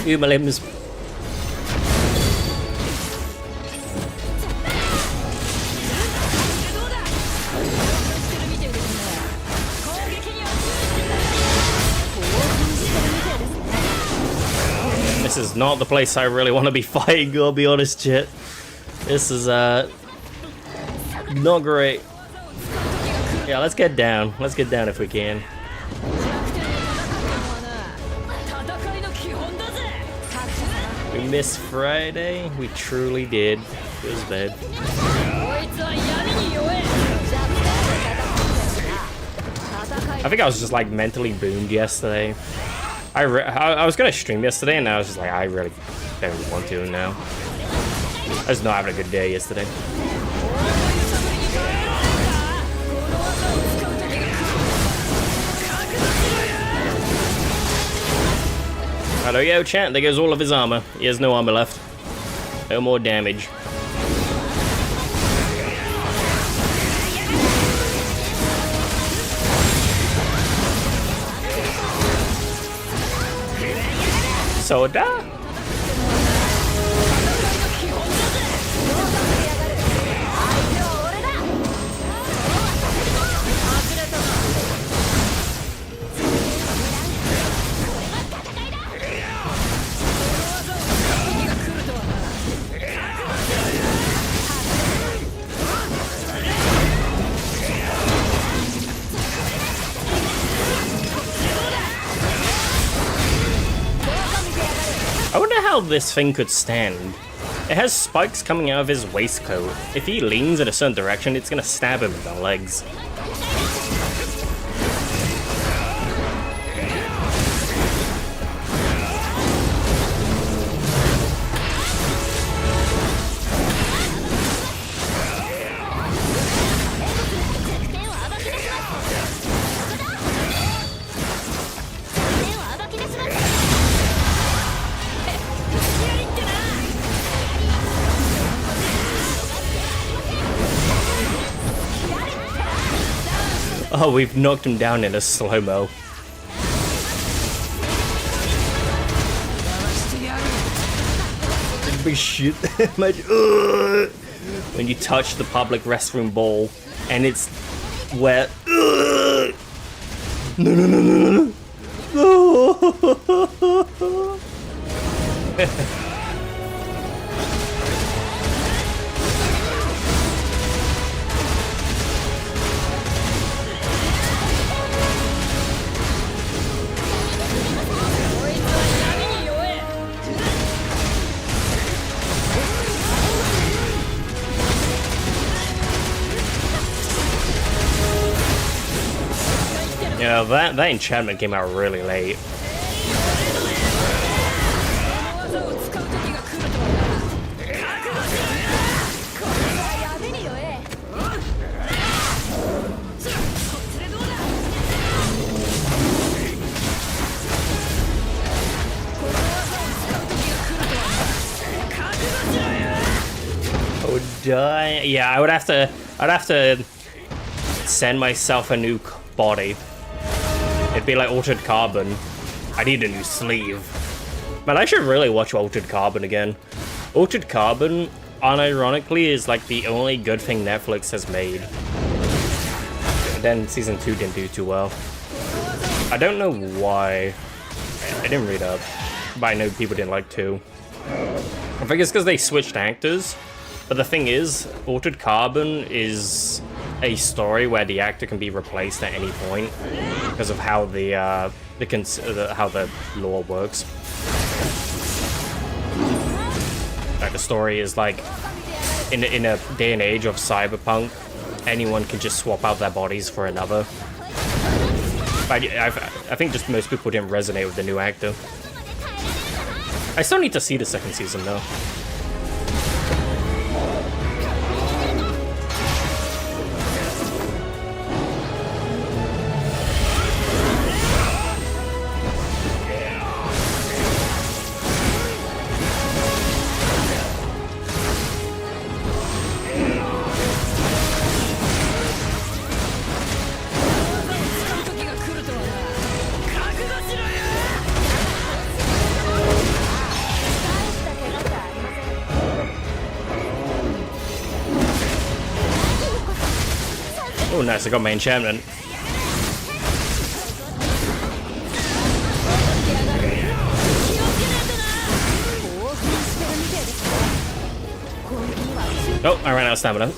Ew, my limbs. This is not the place I really want to be fighting, I'll be honest, chat. This is, not great. Yeah, let's get down. Let's get down if we can. We missed Friday. We truly did. It was bad. I think I was just like mentally boomed yesterday. I was gonna stream yesterday, and I was just like, I really don't want to now. I was not having a good day yesterday. Hello, yo, chat. There goes all of his armor. He has no armor left. No more damage. Soda? I wonder how this thing could stand. It has spikes coming out of his waistcoat. If he leans in a certain direction, it's gonna stab him in the legs. Oh, we've knocked him down in a slow-mo. Big shit. Imagine, when you touch the public restroom bowl and it's wet. No, no, no, no, no, no. Yeah, that enchantment came out really late. Oh, die. Yeah, I'd have to send myself a new body. It'd be like Altered Carbon. I need a new sleeve. Man, I should really watch Altered Carbon again. Altered Carbon, unironically, is like the only good thing Netflix has made. And then season 2 didn't do too well. I don't know why. I didn't read up, but I know people didn't like 2. I think it's because they switched actors. But the thing is, Altered Carbon is a story where the actor can be replaced at any point because of how how the lore works. Like the story is like in a day and age of cyberpunk, anyone can just swap out their bodies for another. But I think just most people didn't resonate with the new actor. I still need to see the second season though. Oh, nice, I got my enchantment. Oh, I ran out of stamina.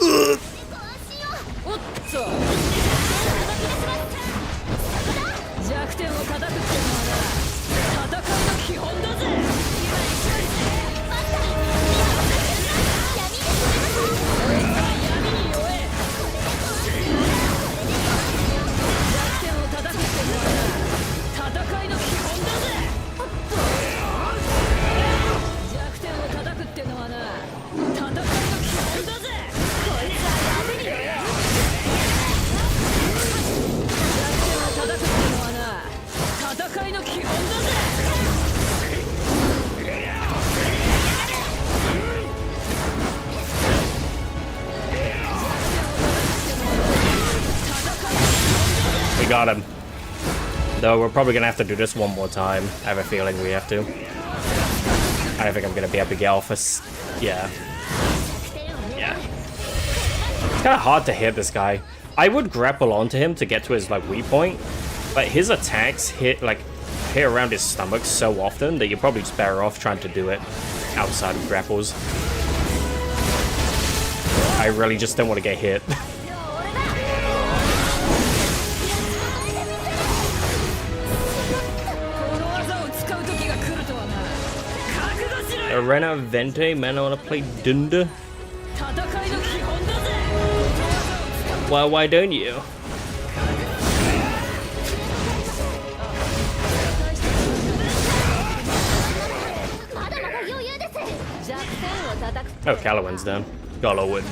We got him. Though we're probably gonna have to do this one more time. I have a feeling we have to. I don't think I'm gonna be able to get off us. Yeah. Yeah. It's kinda hard to hit this guy. I would grapple onto him to get to his like weak point, but his attacks hit around his stomach so often that you're probably just better off trying to do it outside of grapples. I really just don't want to get hit. Swifvente, man, I wanna play Dunda. Well, why don't you? Oh, Callowin's down. Gollowin.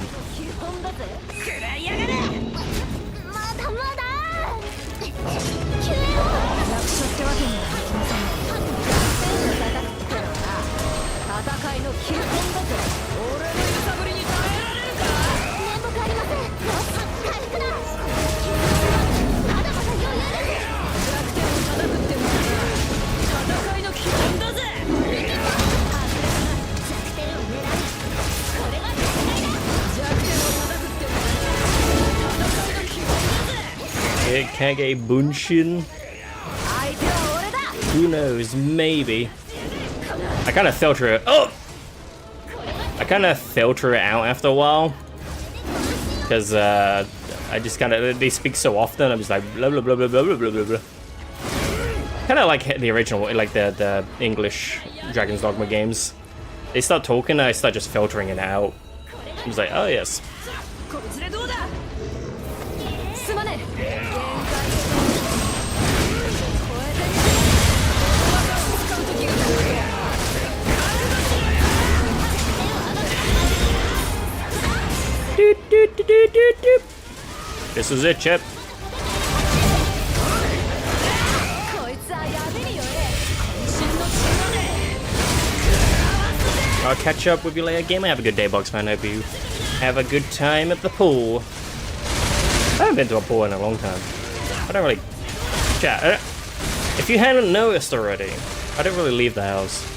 Kage Bunshin? Who knows? Maybe. I kind of filter it. Oh! I kind of filter it out after a while. Because I just kind of, they speak so often, I'm just like blah blah blah blah blah blah blah blah. Kind of like the original, like the English Dragon's Dogma games. They start talking, and I start just filtering it out. I was like, oh yes. This is it, Chip. I'll catch up with you later, game. Have a good day, Boxman. Hope you have a good time at the pool. I haven't been to a pool in a long time. I don't really chat. If you hadn't noticed already, I don't really leave the house.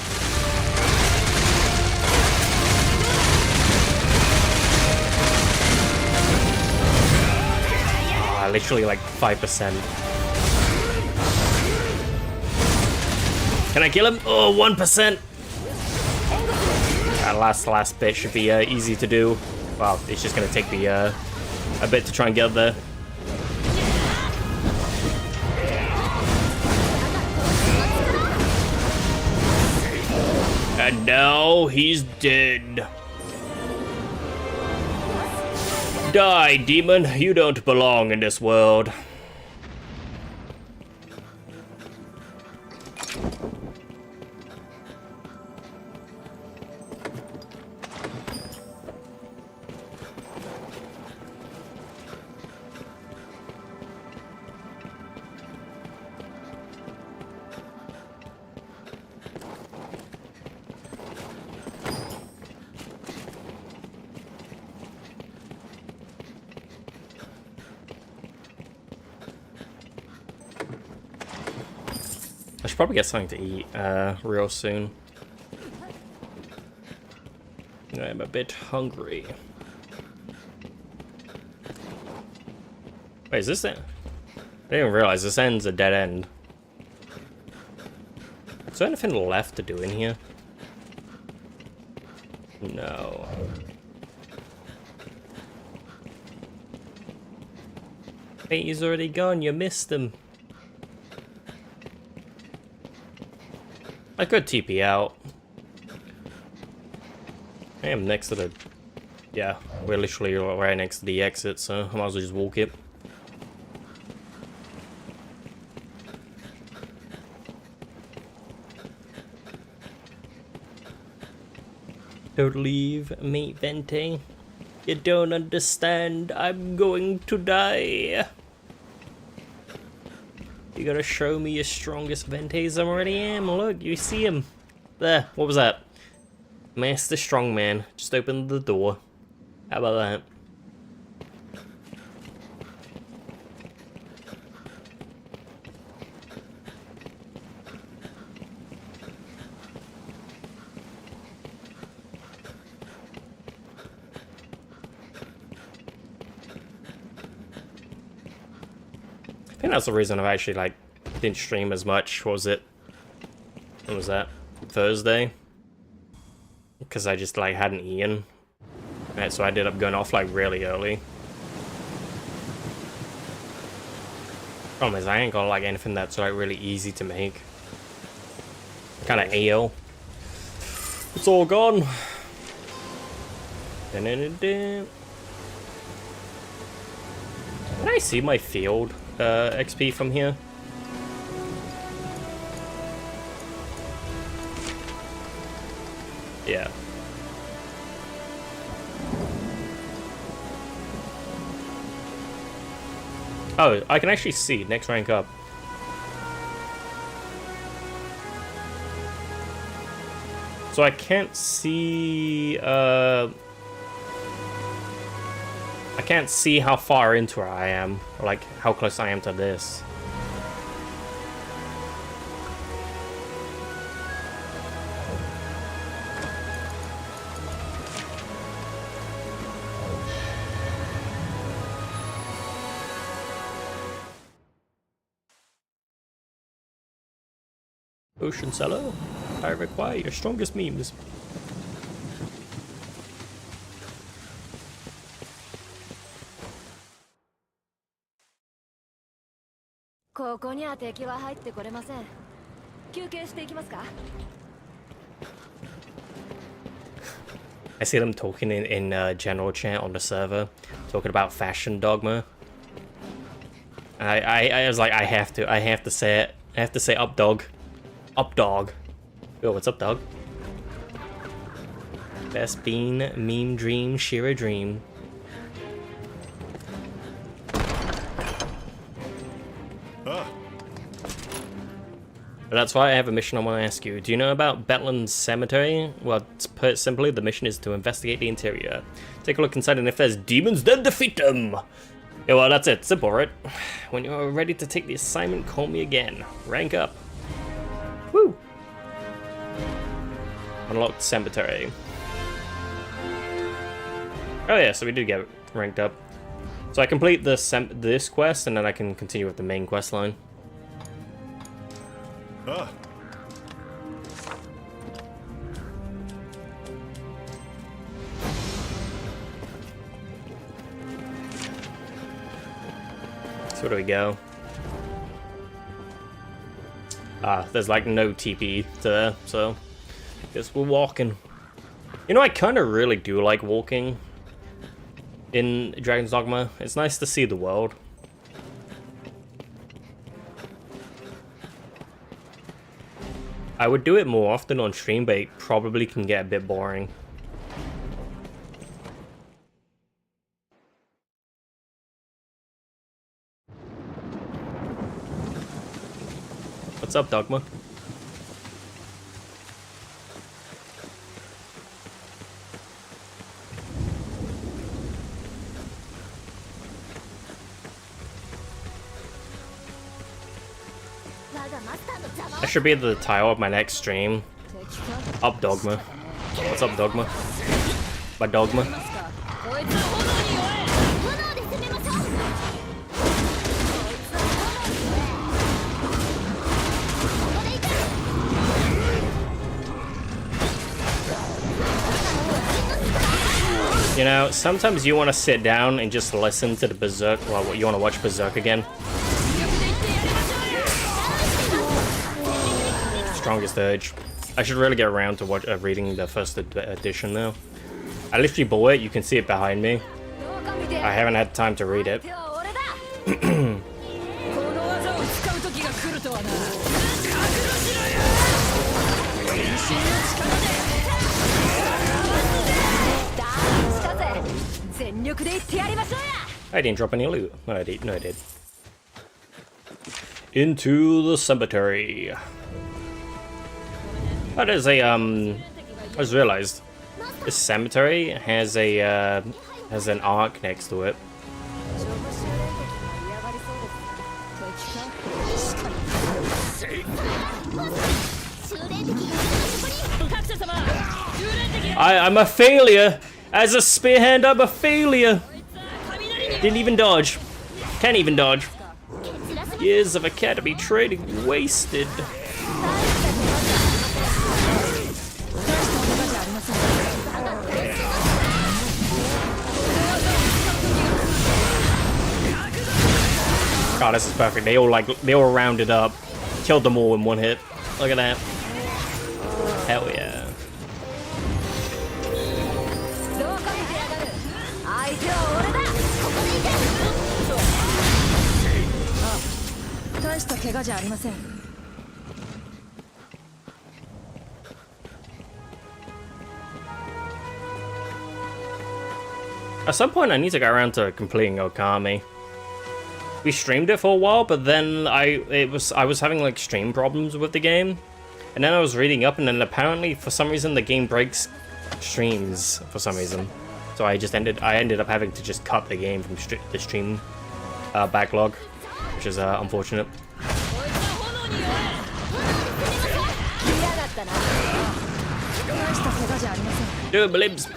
Literally like 5%. Can I kill him? Oh, 1%. That last bit should be easy to do. Well, it's just gonna take me a bit to try and get there. And now he's dead. Die, demon. You don't belong in this world. I should probably get something to eat real soon. I'm a bit hungry. Wait, is this it? I didn't even realize this end's a dead end. Is there anything left to do in here? No. Hey, he's already gone. You missed him. I could TP out. I am next to the... Yeah, we're literally right next to the exit, so I might as well just walk it. Don't leave me, Vente. You don't understand. I'm going to die. You gotta show me your strongest Ventes. I already am. Look, you see him. There. What was that? Master Strongman. Just opened the door. How about that? I think that's the reason I actually like didn't stream as much. What was it? When was that? Thursday? Because I just like hadn't eaten. Right, so I ended up going off like really early. Problem is I ain't got like anything that's like really easy to make. Kind of ale. It's all gone. Can I see my field XP from here? Yeah. Oh, I can actually see next rank up. So I can't see I can't see how far into it I am, or like how close I am to this. Ocean Cellar, I require your strongest memes. ここには敵は入ってこれません。休憩していきますか? I see them talking in general chat on the server, talking about fashion dogma. I was like, I have to say it. I have to say up dog. Up dog. Yo, what's up, dog? Best bean, meme dream, sheer a dream. But that's why I have a mission I want to ask you. Do you know about Betland's cemetery? Well, to put it simply, the mission is to investigate the interior. Take a look inside, and if there's demons, then defeat them! Yeah, well, that's it. Simple, right? When you're ready to take the assignment, call me again. Rank up. Woo! Unlocked cemetery. Oh yeah, so we did get ranked up. So I complete this quest, and then I can continue with the main quest line. Ah. So where do we go? Ah, there's like no TP to there, so guess we're walking. You know, I kind of really do like walking in Dragon's Dogma. It's nice to see the world. I would do it more often on stream, but it probably can get a bit boring. What's up, Dogma? That should be the title of my next stream. Up Dogma. What's up, Dogma? My Dogma. You know, sometimes you want to sit down and just listen to the Berserk. Well, you want to watch Berserk again. Strongest Urge. I should really get around to reading the first edition now. I literally bought it. You can see it behind me. I haven't had time to read it. I didn't drop any loot. No, I did. No, I did. Into the cemetery. That is a I just realized this cemetery has a has an arc next to it. I'm a failure as a spearhand. I'm a failure. Didn't even dodge. Can't even dodge. Years of academy training wasted. Oh, this is perfect. They all rounded up, killed them all in one hit. Look at that. Hell yeah. At some point, I need to get around to completing Okami. We streamed it for a while, but then I was having like stream problems with the game, and then I was reading up, and then apparently for some reason the game breaks streams for some reason. So I ended up having to just cut the game from the stream backlog, which is unfortunate. Dude, blibs.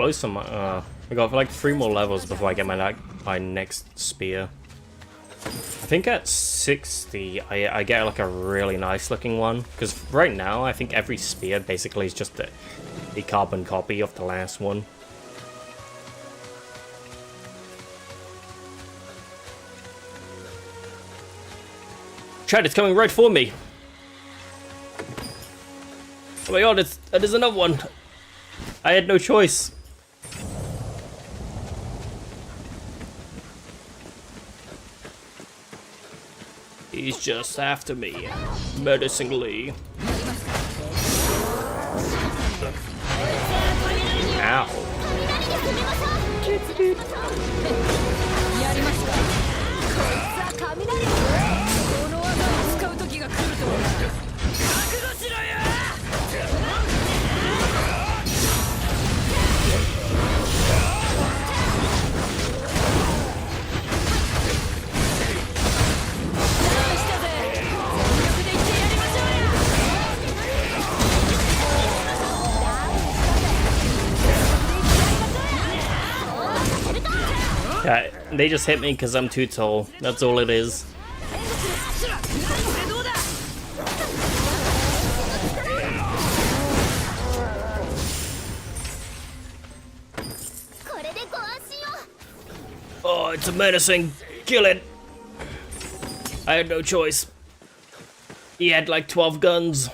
close on my... I got like 3 more levels before I get my next spear. I think at 60, I get like a really nice looking one. Because right now, I think every spear basically is just a carbon copy of the last one. Chad, it's coming right for me! Oh my god, there's another one! I had no choice. He's just after me, menacingly. Ow. Yeah, they just hit me because I'm too tall. That's all it is. Oh, it's a menacing. Kill it. I had no choice. He had like 12 guns.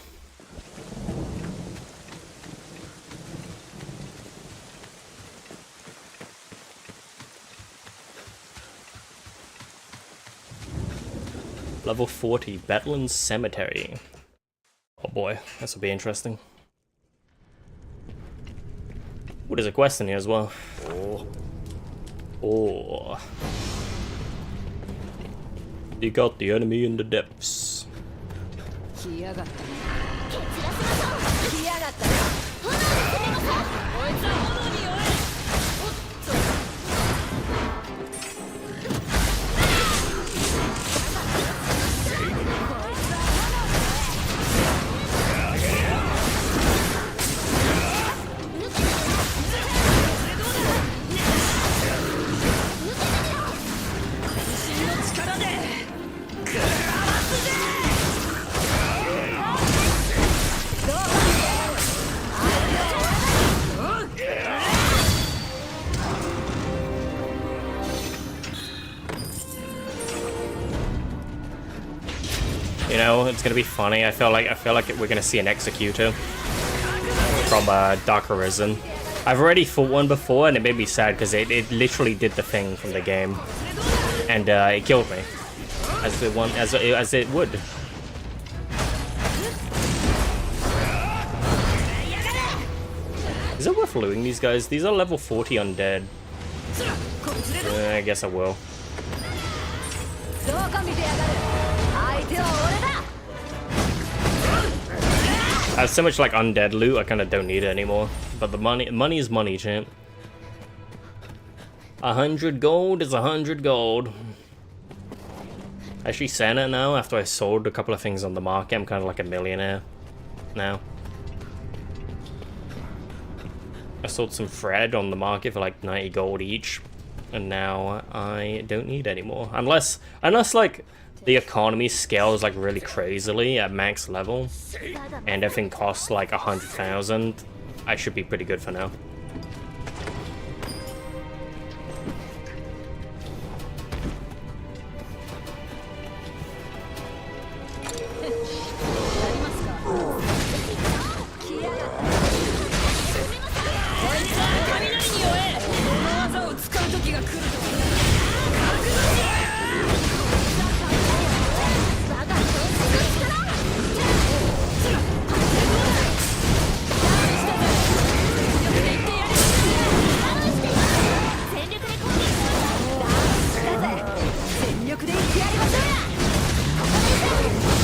Level 40, Badlands Cemetery. Oh boy, this will be interesting. Oh, there's a quest in here as well. Oh. You got the enemy in the depths. You know, it's gonna be funny. I feel like we're gonna see an executor from Dark Arizzen. I've already fought one before, and it made me sad because it literally did the thing from the game, and it killed me as it would. Is it worth looting these guys? These are level 40 undead. I guess I will. I have so much like undead loot, I kind of don't need it anymore. But the money is money, champ. 100 gold is 100 gold. Actually, Santa now, after I sold a couple of things on the market, I'm kind of like a millionaire now. I sold some thread on the market for like 90 gold each, and now I don't need anymore. Unless like the economy scales like really crazily at max level, and everything costs like 100,000, I should be pretty good for now.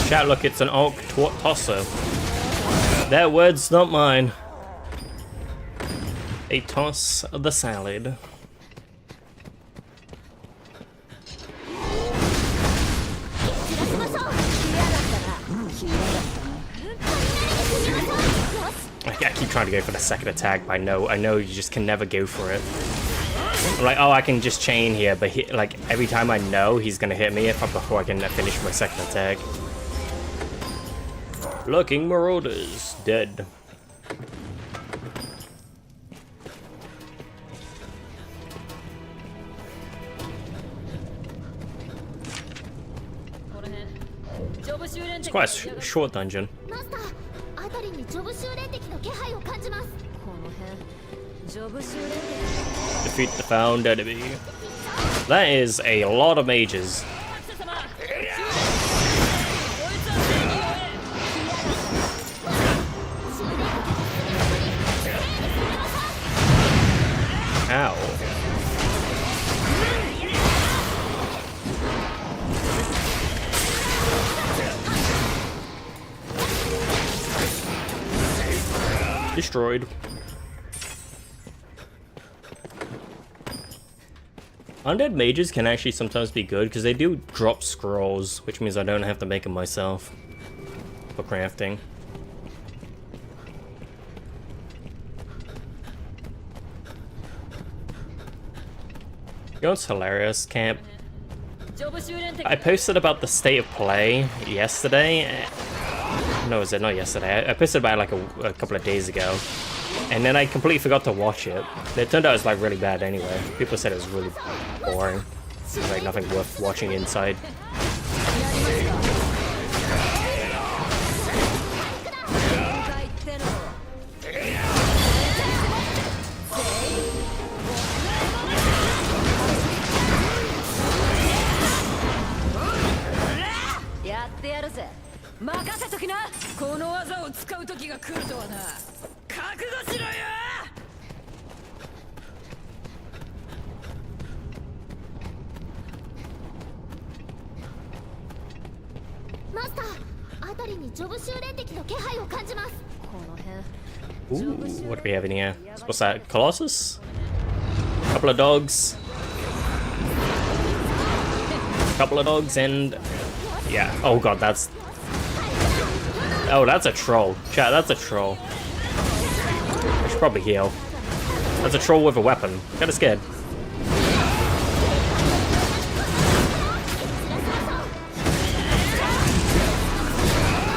Chat, look, it's an orc tosser. Their words, not mine. A toss of the salad. I keep keep trying to go for the second attack, but I know you just can never go for it. I'm like, oh, I can just chain here, but like every time I know he's gonna hit me before I can finish my second attack. Lurking Marauders, dead. It's quite a short dungeon. Defeat the found enemy. That is a lot of mages. Ow. Destroyed. Undead mages can actually sometimes be good because they do drop scrolls, which means I don't have to make them myself for crafting. You know what's hilarious, Camp? I posted about the state of play yesterday. No, was it not yesterday? I posted about it like a couple of days ago. And then I completely forgot to watch it. It turned out it was like really bad anyway. People said it was really boring. Like nothing worth watching inside. Ooh, what do we have in here? What's that? Colossus? Couple of dogs. Couple of dogs and... yeah. Oh god, that's... oh, that's a troll. Chat, that's a troll. I should probably heal. That's a troll with a weapon. Kinda scared.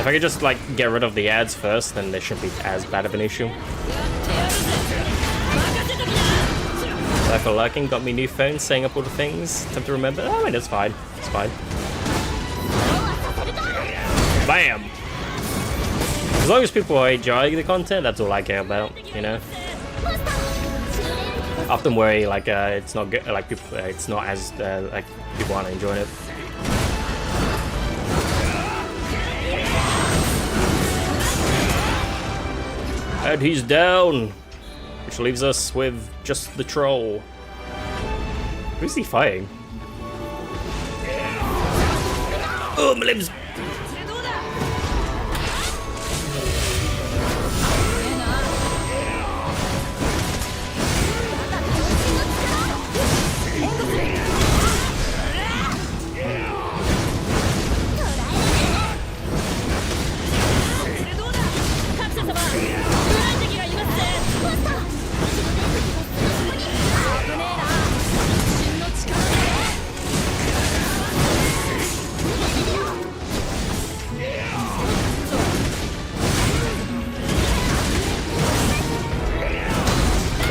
If I could just, like, get rid of the ads first, then there shouldn't be as bad of an issue. Sorry for lurking, got me new phone, saying up all the things. Time to remember. Oh, wait, it's fine. It's fine. Bam! As long as people are enjoying the content, that's all I care about, you know? I often worry, like, it's not good, like, people, it's not as, like, people aren't enjoying it. And he's down, which leaves us with just the troll. Who's he fighting? Oh, my limbs!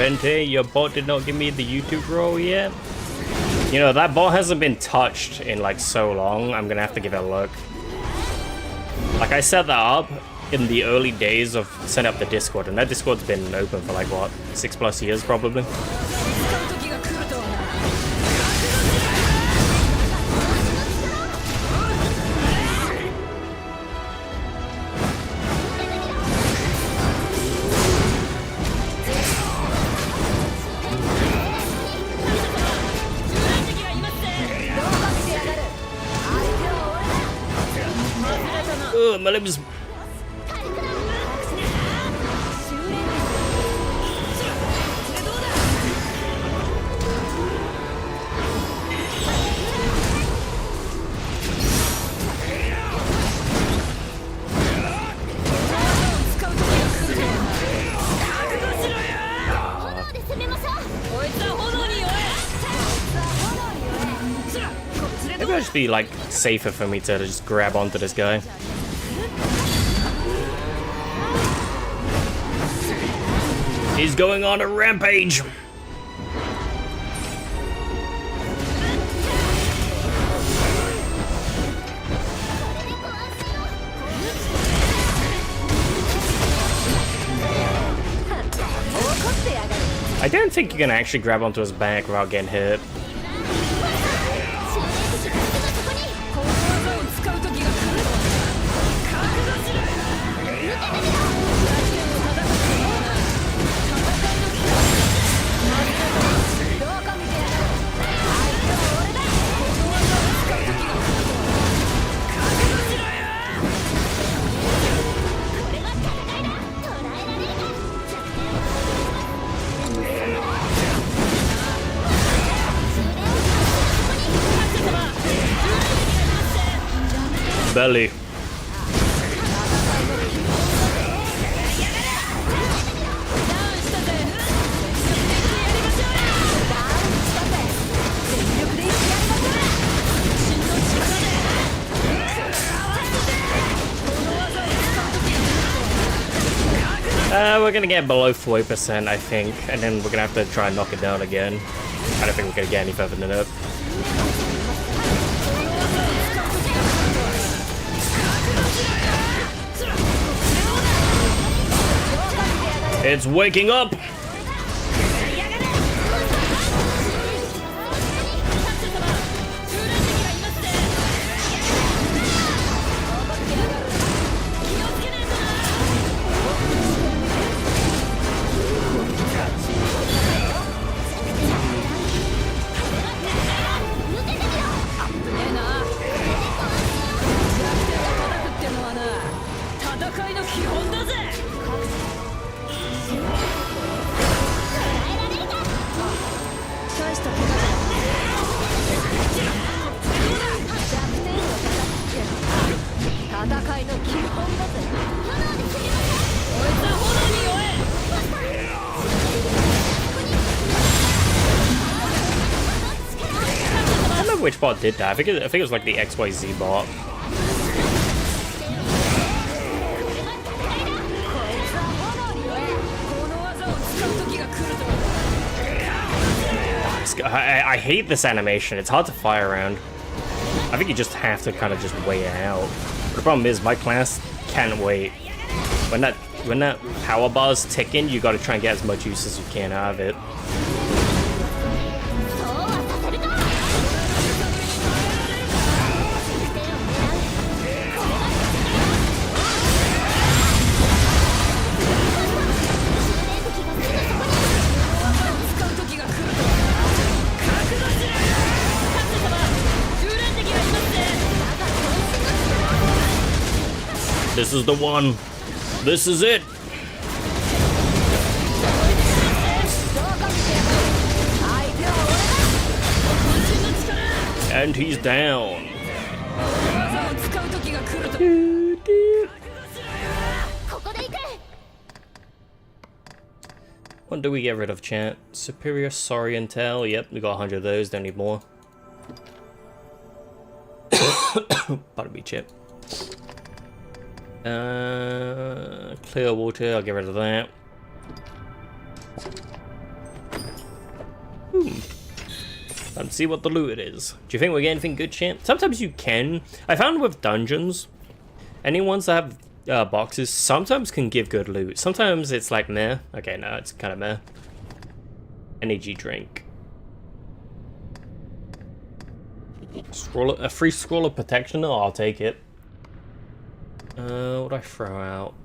Swifvente, your bot did not give me the YouTube role yet. You know, that bot hasn't been touched in like so long, I'm gonna have to give it a look. Like, I set that up in the early days of setting up the Discord, and that Discord's been open for like, what, 6+ years probably? My limbs. must be like safer for me to just grab onto this guy. He's going on a rampage. I don't think you can actually grab onto his back without getting hit. Belly. We're gonna get below 40%, I think, and then we're gonna have to try and knock it down again. I don't think we're gonna get any further than that. It's waking up! Which bot did that? I think it was like the XYZ bot. I hate this animation. It's hard to fire around. I think you just have to kind of just wait it out. The problem is my class can't wait. When that power bar's ticking, you got to try and get as much use as you can out of it. This is the one. This is it. And he's down. What do we get rid of, chat? Superior Swifvente. Yep, we got 100 of those. Don't need more. Pardon me, chip. Clear water, I'll get rid of that. Let's see what the loot is. Do you think we get anything good, champ? Sometimes you can. I found with dungeons, any ones that have boxes, sometimes can give good loot. Sometimes it's like meh. Okay, no, it's kind of meh. Energy drink. A free scroll of protection? Oh, I'll take it. What do I throw out?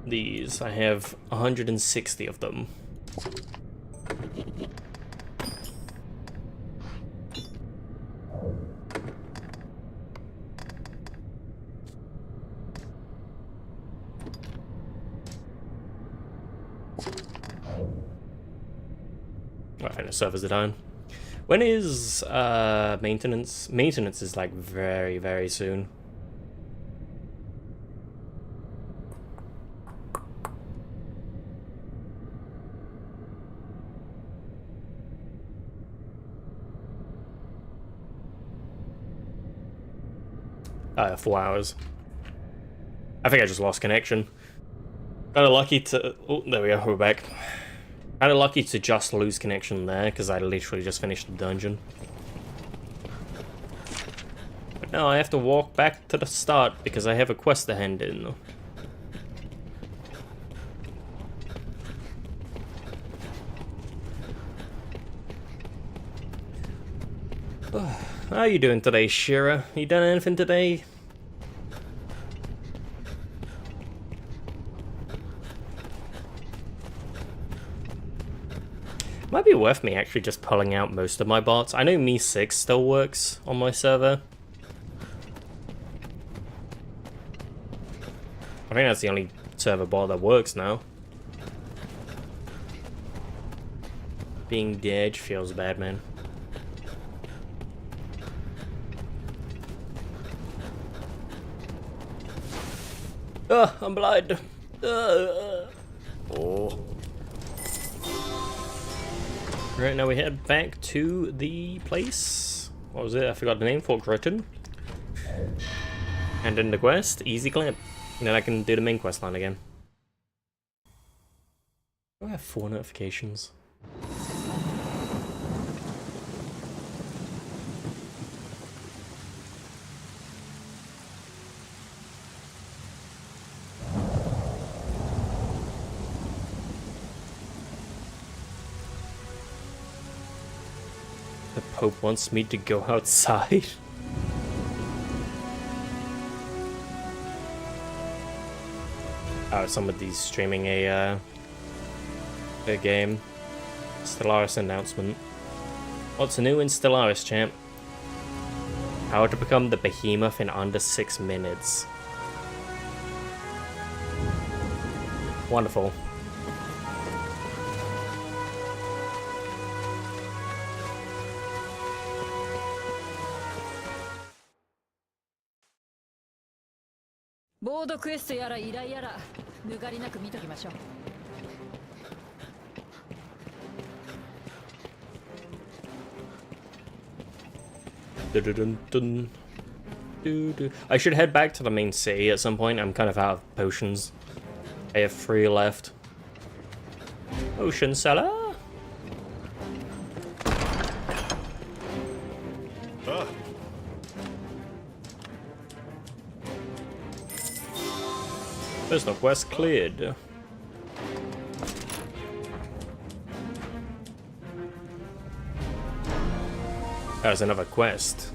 These. I have 160 of them. I think the servers are down. When is maintenance? Maintenance is like very, very soon. 4 hours. I think I just lost connection. Kinda lucky to... Oh, there we go, we're back. Kinda lucky to just lose connection there, because I literally just finished the dungeon. But now I have to walk back to the start, because I have a quest to hand in. How are you doing today, Shira? You done anything today? Might be worth me actually just pulling out most of my bots. I know Me 6 still works on my server. I think that's the only server bot that works now. Being dead feels bad, man. Oh, I'm blind. Oh. Right, now we head back to the place. What was it? I forgot the name. Fort Gritton. And in the quest, easy clamp. And then I can do the main quest line again. Do I have 4 notifications? The Pope wants me to go outside. Oh, somebody's streaming a game. Stellaris announcement. What's new in Stellaris, champ? How to become the behemoth in under 6 minutes. Wonderful. Board quest やら依頼やらぬがりなく見ときましょう。I should head back to the main city at some point. I'm kind of out of potions. I have 3 left. Ocean cellar. Personal quest cleared. There's another quest.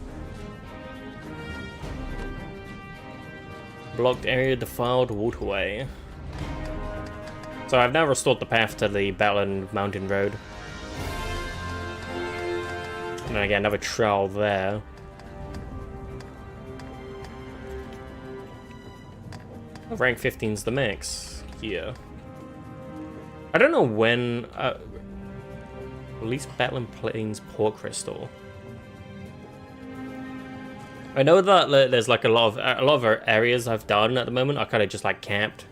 Blocked area defiled waterway. So I've now restored the path to the Battleland Mountain Road. And then I get another trail there. Rank 15's the max here. I don't know when. Release Battleland Plains Port Crystal. I know that there's like a lot of areas I've done at the moment. I kind of just like camped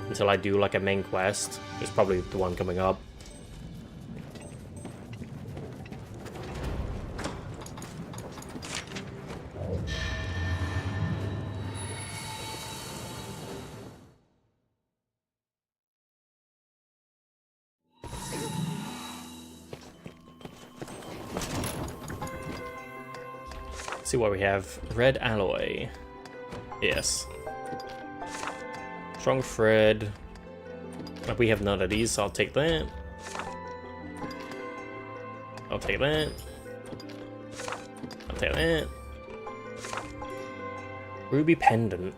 until I do like a main quest. It's probably the one coming up. See what we have. Red alloy. Yes. Strong thread. We have none of these, so I'll take that. I'll take that. I'll take that. Ruby pendant.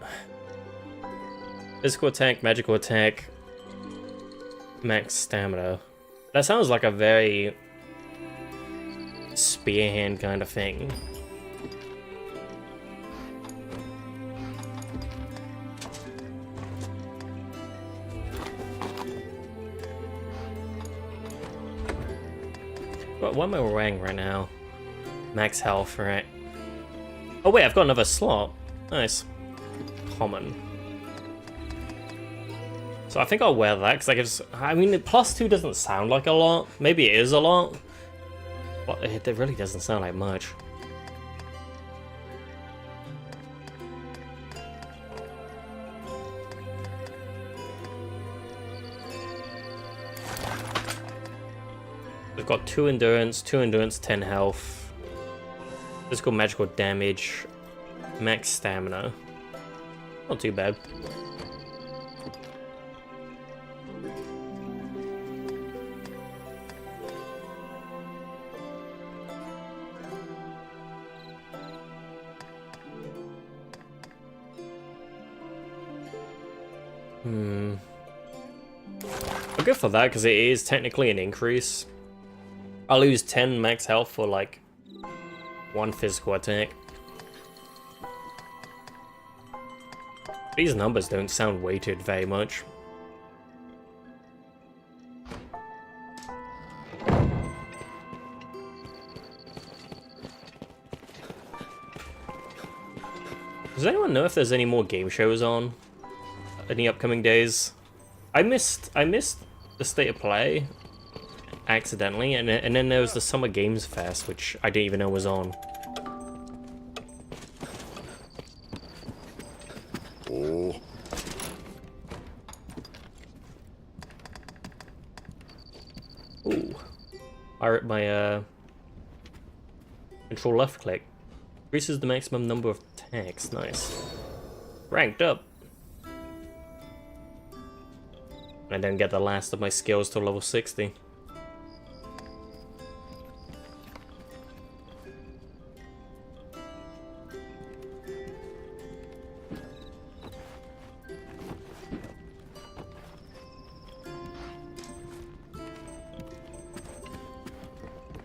Physical attack, magical attack, max stamina. That sounds like a very Spearhand kind of thing. What am I wearing right now? Max health, right? Oh wait, I've got another slot. Nice. Common. So I think I'll wear that, because I mean, +2 doesn't sound like a lot. Maybe it is a lot. But it really doesn't sound like much. I've got 2 endurance, 10 health, physical magical damage, max stamina. Not too bad. I'll go for that because it is technically an increase. I'll lose 10 max health for like 1 physical attack. These numbers don't sound weighted very much. Does anyone know if there's any more game shows on any upcoming days? I missed the State of Play accidentally, and then there was the Summer Games Fest, which I didn't even know was on. Oh. Ooh. My control left click increases the maximum number of attacks. Nice. Ranked up. I don't get the last of my skills till level 60.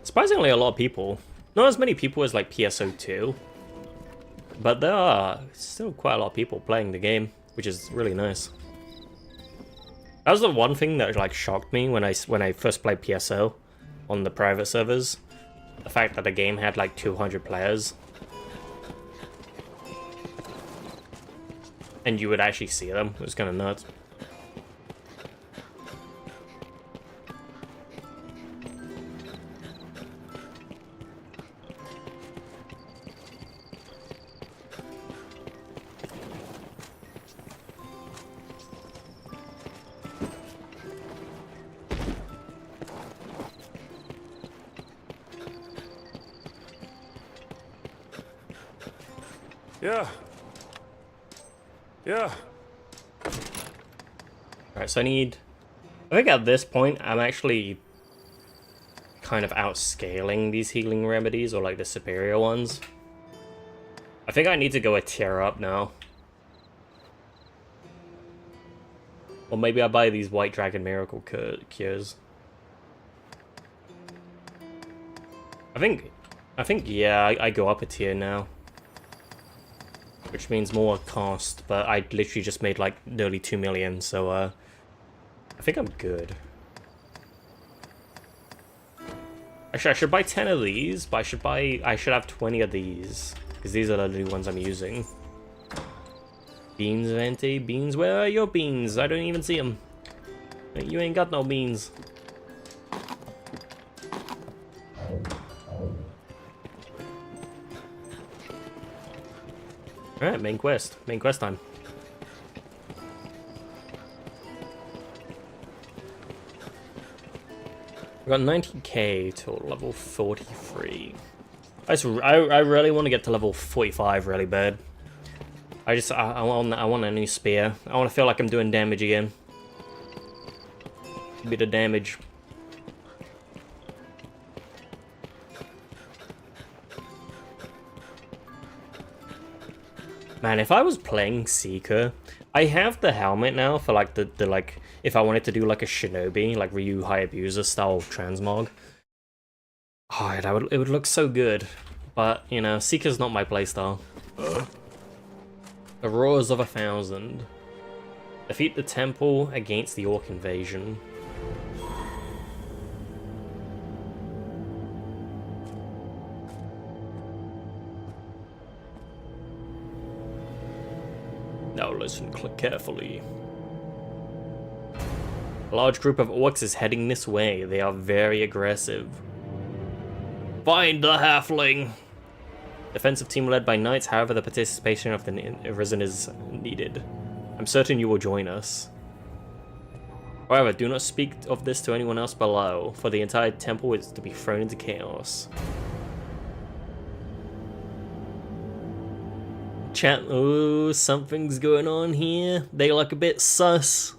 Surprisingly, a lot of people. Not as many people as like PSO2, but there are still quite a lot of people playing the game, which is really nice. That was the one thing that like shocked me when I first played PSO on the private servers. The fact that the game had like 200 players. And you would actually see them. It was kind of nuts. Yeah. Alright, so I think at this point, I'm actually kind of outscaling these healing remedies, or like the superior ones. I think I need to go a tier up now. Or maybe I buy these White Dragon Miracle Cures. I think yeah, I go up a tier now. Which means more cost, but I literally just made like nearly 2 million, so I think I'm good. Actually, I should buy 10 of these, but I should have 20 of these, because these are the new ones I'm using. Beans, Vente, beans, where are your beans? I don't even see them. You ain't got no beans. Alright, main quest time. We got 90k to level 43. I really want to get to level 45 really bad. I want a new spear. I want to feel like I'm doing damage again. A bit of damage. Man, if I was playing Seeker, I have the helmet now for like the like if I wanted to do like a shinobi, like Ryu Hayabusa style transmog. Oh, it would look so good. But, you know, Seeker's not my playstyle. The Roars of 1,000. Defeat the temple against the Orc invasion. Now listen carefully. A large group of orcs is heading this way. They are very aggressive. Find the halfling! Defensive team led by knights, however the participation of the Arizzen is needed. I'm certain you will join us. However, do not speak of this to anyone else below, for the entire temple is to be thrown into chaos. Chat, oh, something's going on here. They look a bit sus.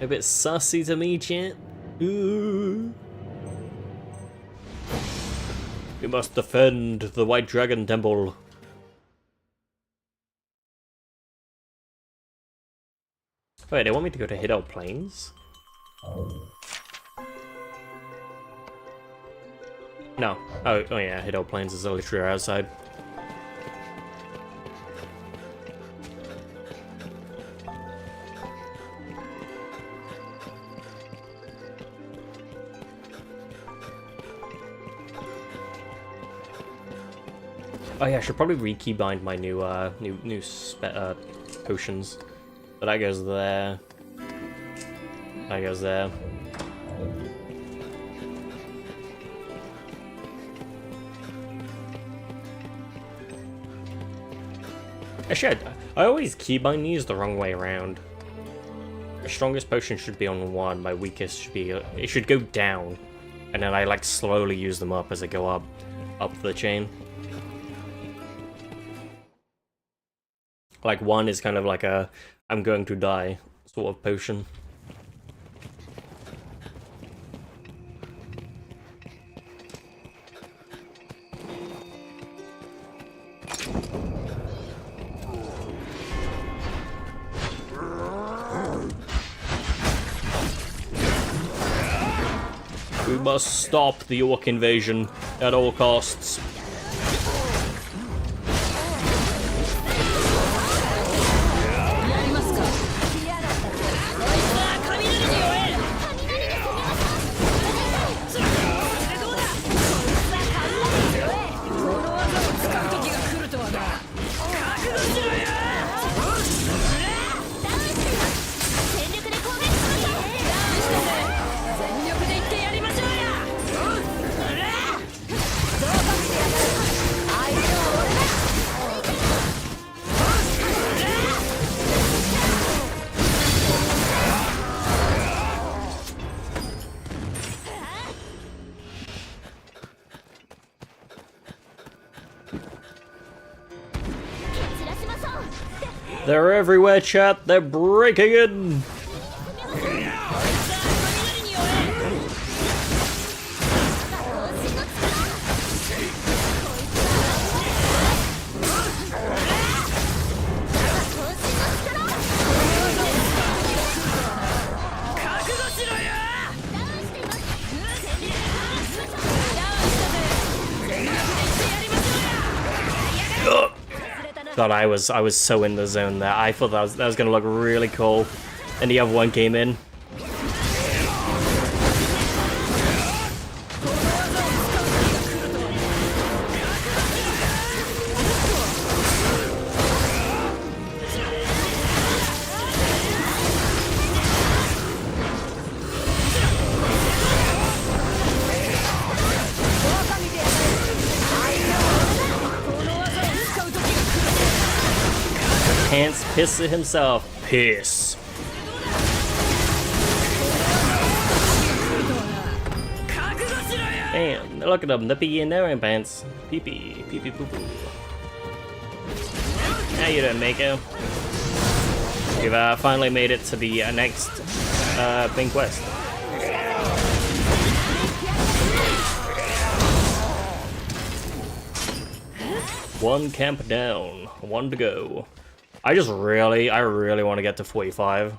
A bit sussy to me, chat. Ooh. We must defend the White Dragon Temple. Wait, they want me to go to Hidden Plains? No. Oh yeah, Hidden Plains is literally outside. Oh yeah, I should probably re-keybind my new potions. But that goes there. That goes there. Actually, I always keybind these the wrong way around. My strongest potion should be on 1, my weakest should be... it should go down. And then I like slowly use them up as I go up the chain. Like 1 is kind of like a I'm going to die sort of potion. We must stop the orc invasion at all costs. They're everywhere, chat. They're breaking in. God, I was so in the zone there. I thought that was gonna look really cool, and the other one came in. Pants Pisser himself. Piss. Damn, look at them, the pee in their pants. Pee pee, pee pee poo poo. How you doing, Mako? We've finally made it to the next main quest. One camp down, 1 to go. I really want to get to 45.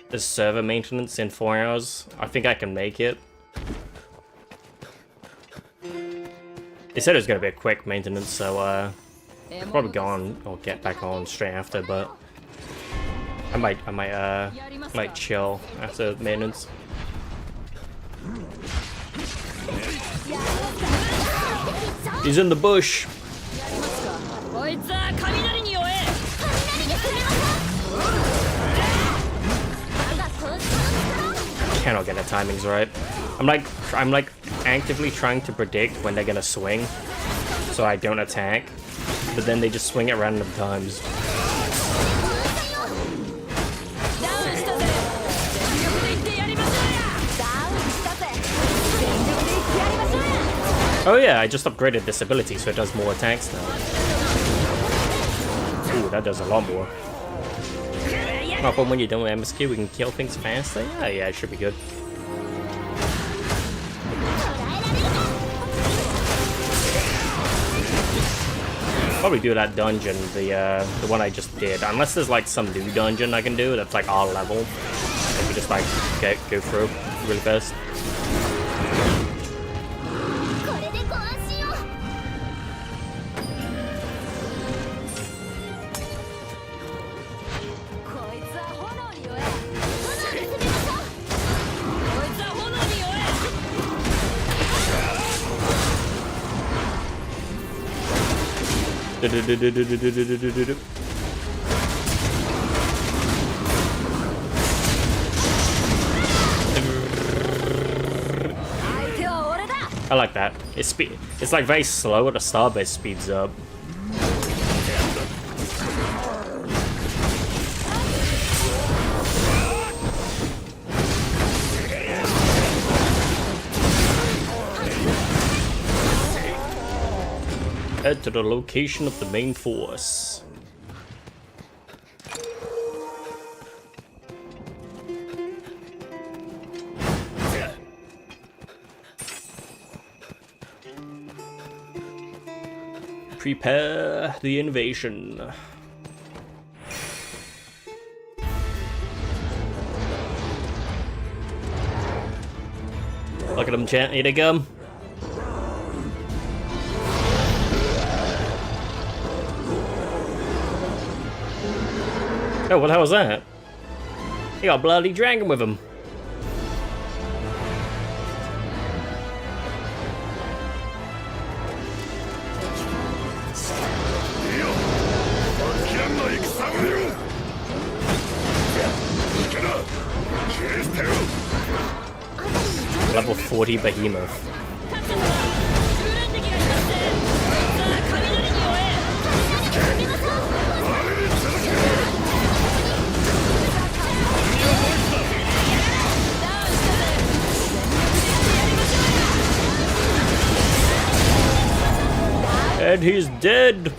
This server maintenance in 4 hours. I think I can make it. They said it was going to be a quick maintenance, so I'll probably go on or get back on straight after, but I might chill after maintenance. He's in the bush. Cannot get the timings right. I'm like actively trying to predict when they're gonna swing, so I don't attack, but then they just swing at random times. Oh yeah, I just upgraded this ability so it does more attacks now. Ooh, that does a lot more. Oh, but when you're done with MSQ, we can kill things faster? Yeah, it should be good. Probably do that dungeon, the one I just did. Unless there's like some new dungeon I can do that's like our level. Maybe just like go through really fast. I like that. It's like very slow at the start, but it speeds up. Head to the location of the main force. Prepare the invasion. Look at them, chat. Here they come. Oh, what the hell was that? He got a bloody dragon with him. Level 40 behemoth. And he's dead.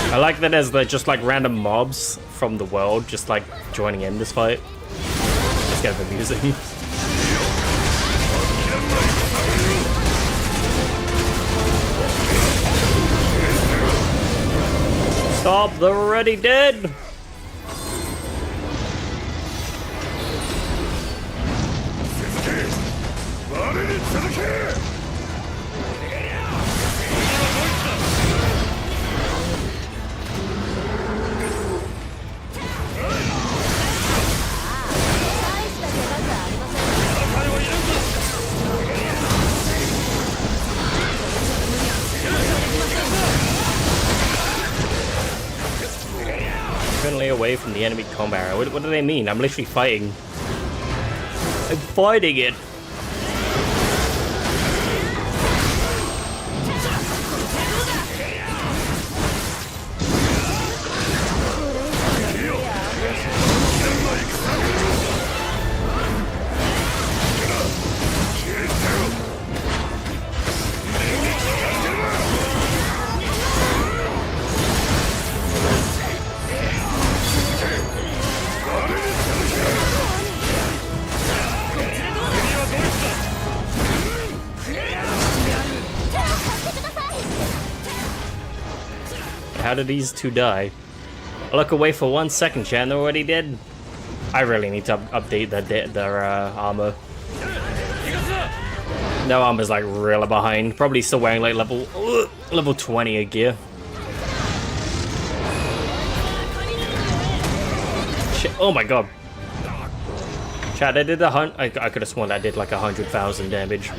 I like that as they're just like random mobs from the world just like joining in this fight. It's kind of amusing. Stop, they're already dead! Away from the enemy combat. What do they mean? I'm literally fighting. I'm fighting it. How did these two die? I look away for 1 second, chat, and they're already dead. I really need to update their armor. Their armor's like really behind. Probably still wearing like level 20 of gear. Shit. Oh my god. Chat, I did I could have sworn that did like 100,000 damage.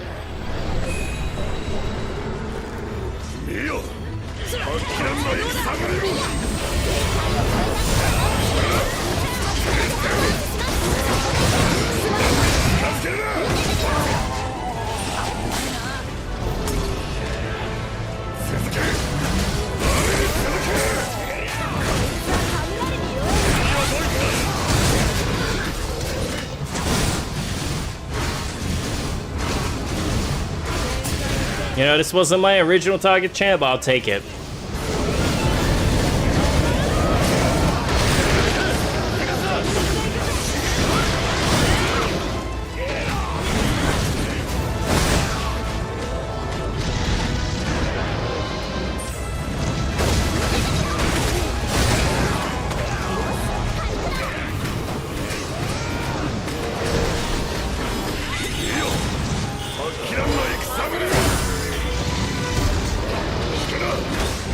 You know, this wasn't my original target champ, but I'll take it.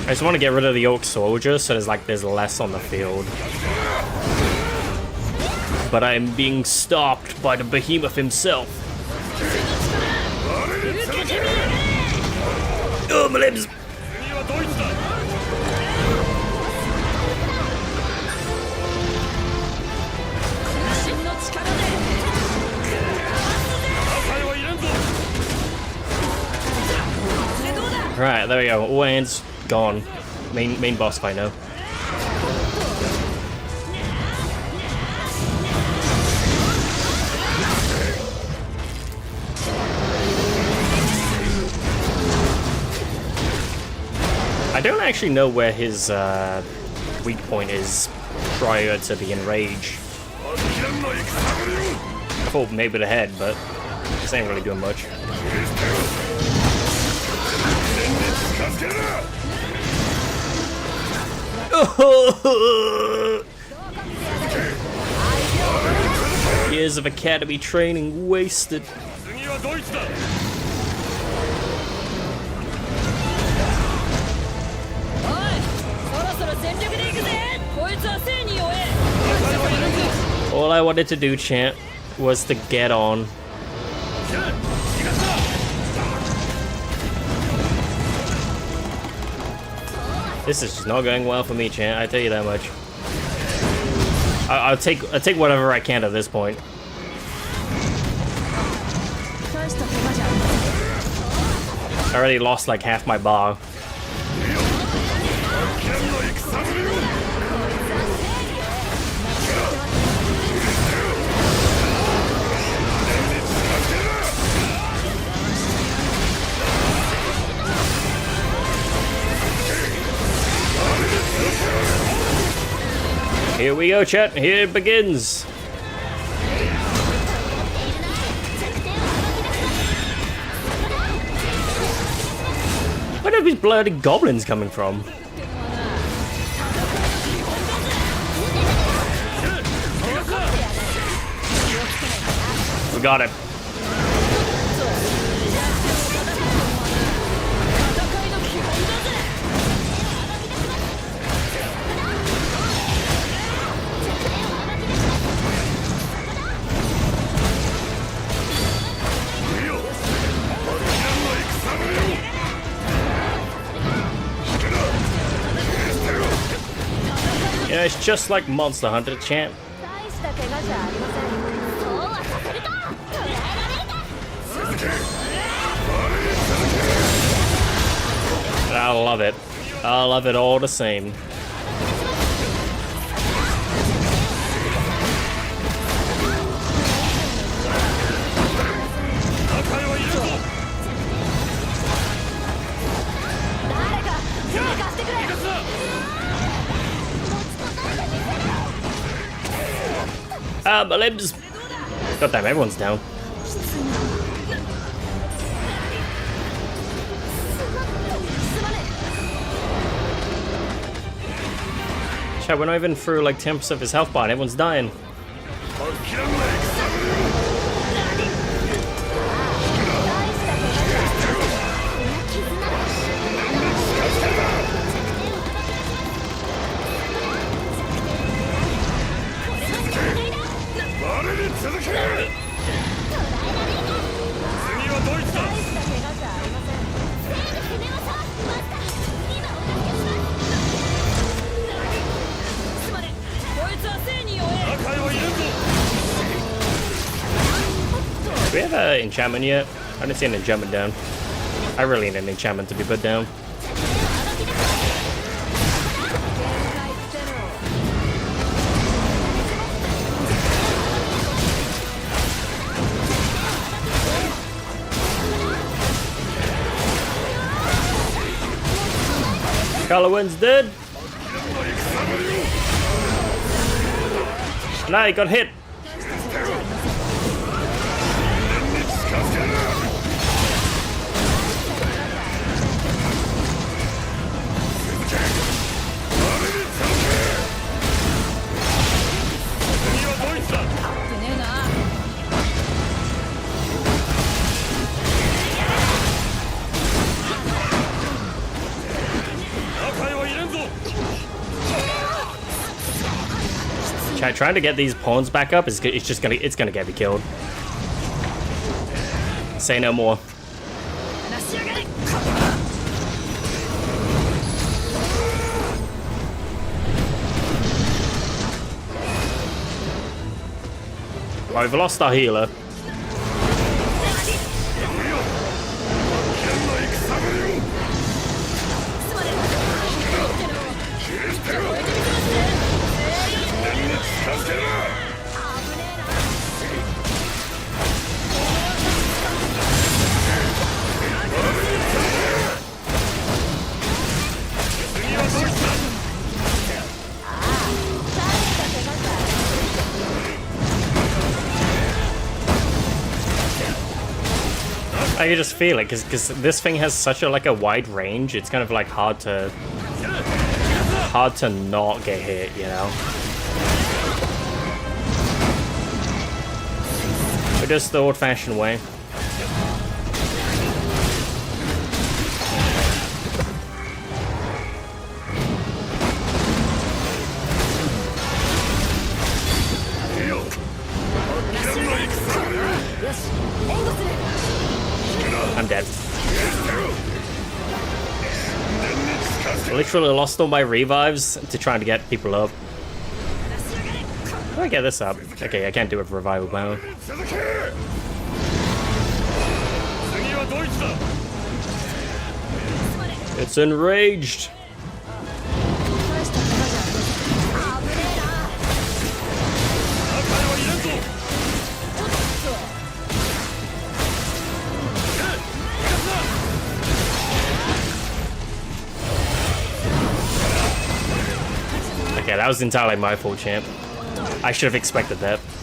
I just want to get rid of the Orc Soldier so there's less on the field. But I'm being stopped by the behemoth himself. Oh, my limbs! Right, there we go. All hands gone. Main boss fight now. I don't actually know where his weak point is prior to the enrage. I thought maybe the head, but this ain't really doing much. Years of academy training wasted. All I wanted to do, champ, was to get on. This is just not going well for me, champ. I tell you that much. I'll take whatever I can at this point. I already lost like half my bar. Here we go, chat. Here it begins. Where are these bloody goblins coming from? We got it. Yeah, it's just like Monster Hunter, champ. I love it. I love it all the same. Ah, my limbs! God damn, everyone's down. Chat, we're not even through like 10% of his health bar and everyone's dying. we have an enchantment yet? I didn't see an enchantment down. I really need an enchantment to be put down. Colorwin's dead. No, he got hit. Trying to get these pawns back up is it's gonna get me killed. Say no more. Right, we've lost our healer. I can just feel it because this thing has such a a wide range. It's kind of like hard to not get hit, you know. But just the old-fashioned way. I'm dead. I literally lost all my revives to trying to get people up. How do I get this up? Okay, I can't do it with revival power. It's enraged. Okay, that was entirely my fault, champ. I should have expected that. I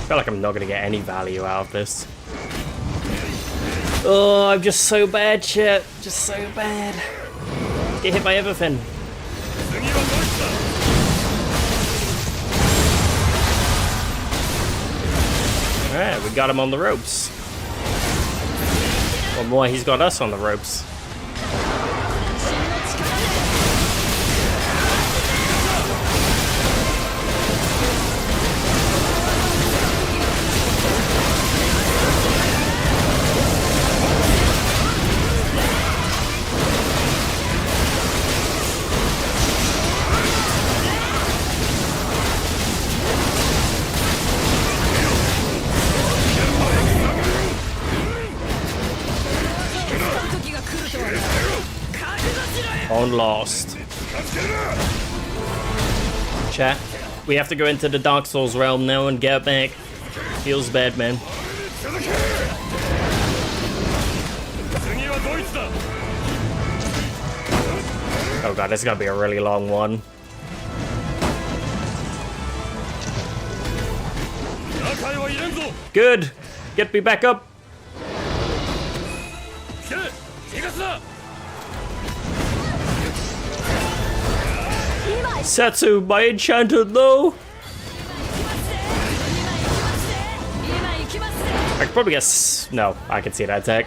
feel like I'm not gonna get any value out of this. Oh, I'm just so bad, chat. Just so bad. Get hit by everything. Alright, we got him on the ropes. Or more, he's got us on the ropes. On lost. Chat, we have to go into the Dark Souls realm now and get back. Feels bad, man. Oh god, this is gonna be a really long one. Good! Get me back up! Setsu, my enchanted though! I could probably guess. No, I can see that attack.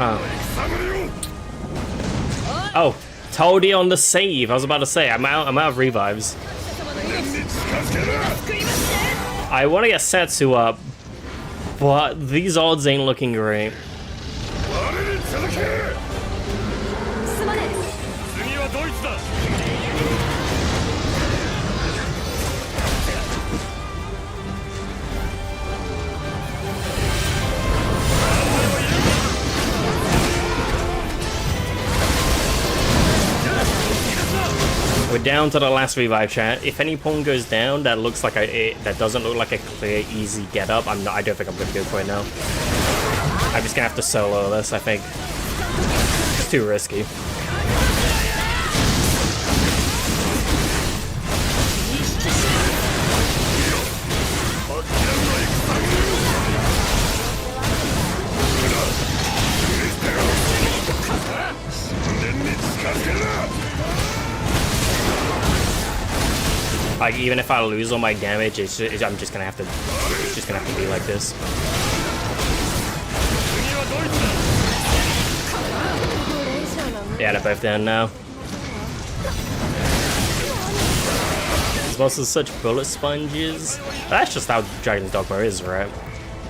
Oh. Oh, told you on the save. I was about to say, I'm out of revives. I want to get Setsu up, but these odds ain't looking great. We're down to the last revive, chat. If any pawn goes down, that looks like that doesn't look like a clear, easy get up. I don't think I'm gonna go for it now. I'm just gonna have to solo this. I think it's too risky. Like, even if I lose all my damage, I'm just gonna have to. It's just gonna have to be like this. Yeah, they're both down now. These bosses are such bullet sponges. That's just how Dragon's Dogma is, right?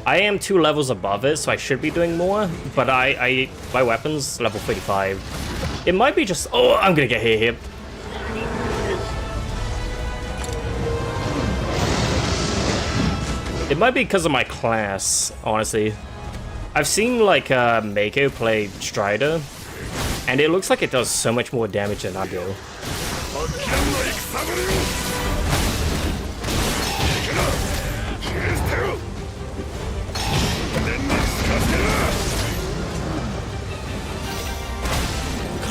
I am 2 levels above it, so I should be doing more. But my weapon's level 35. It might be just. Oh, I'm gonna get hit here. It might be because of my class, honestly. I've seen, like, Mako play Strider, and it looks like it does so much more damage than I do.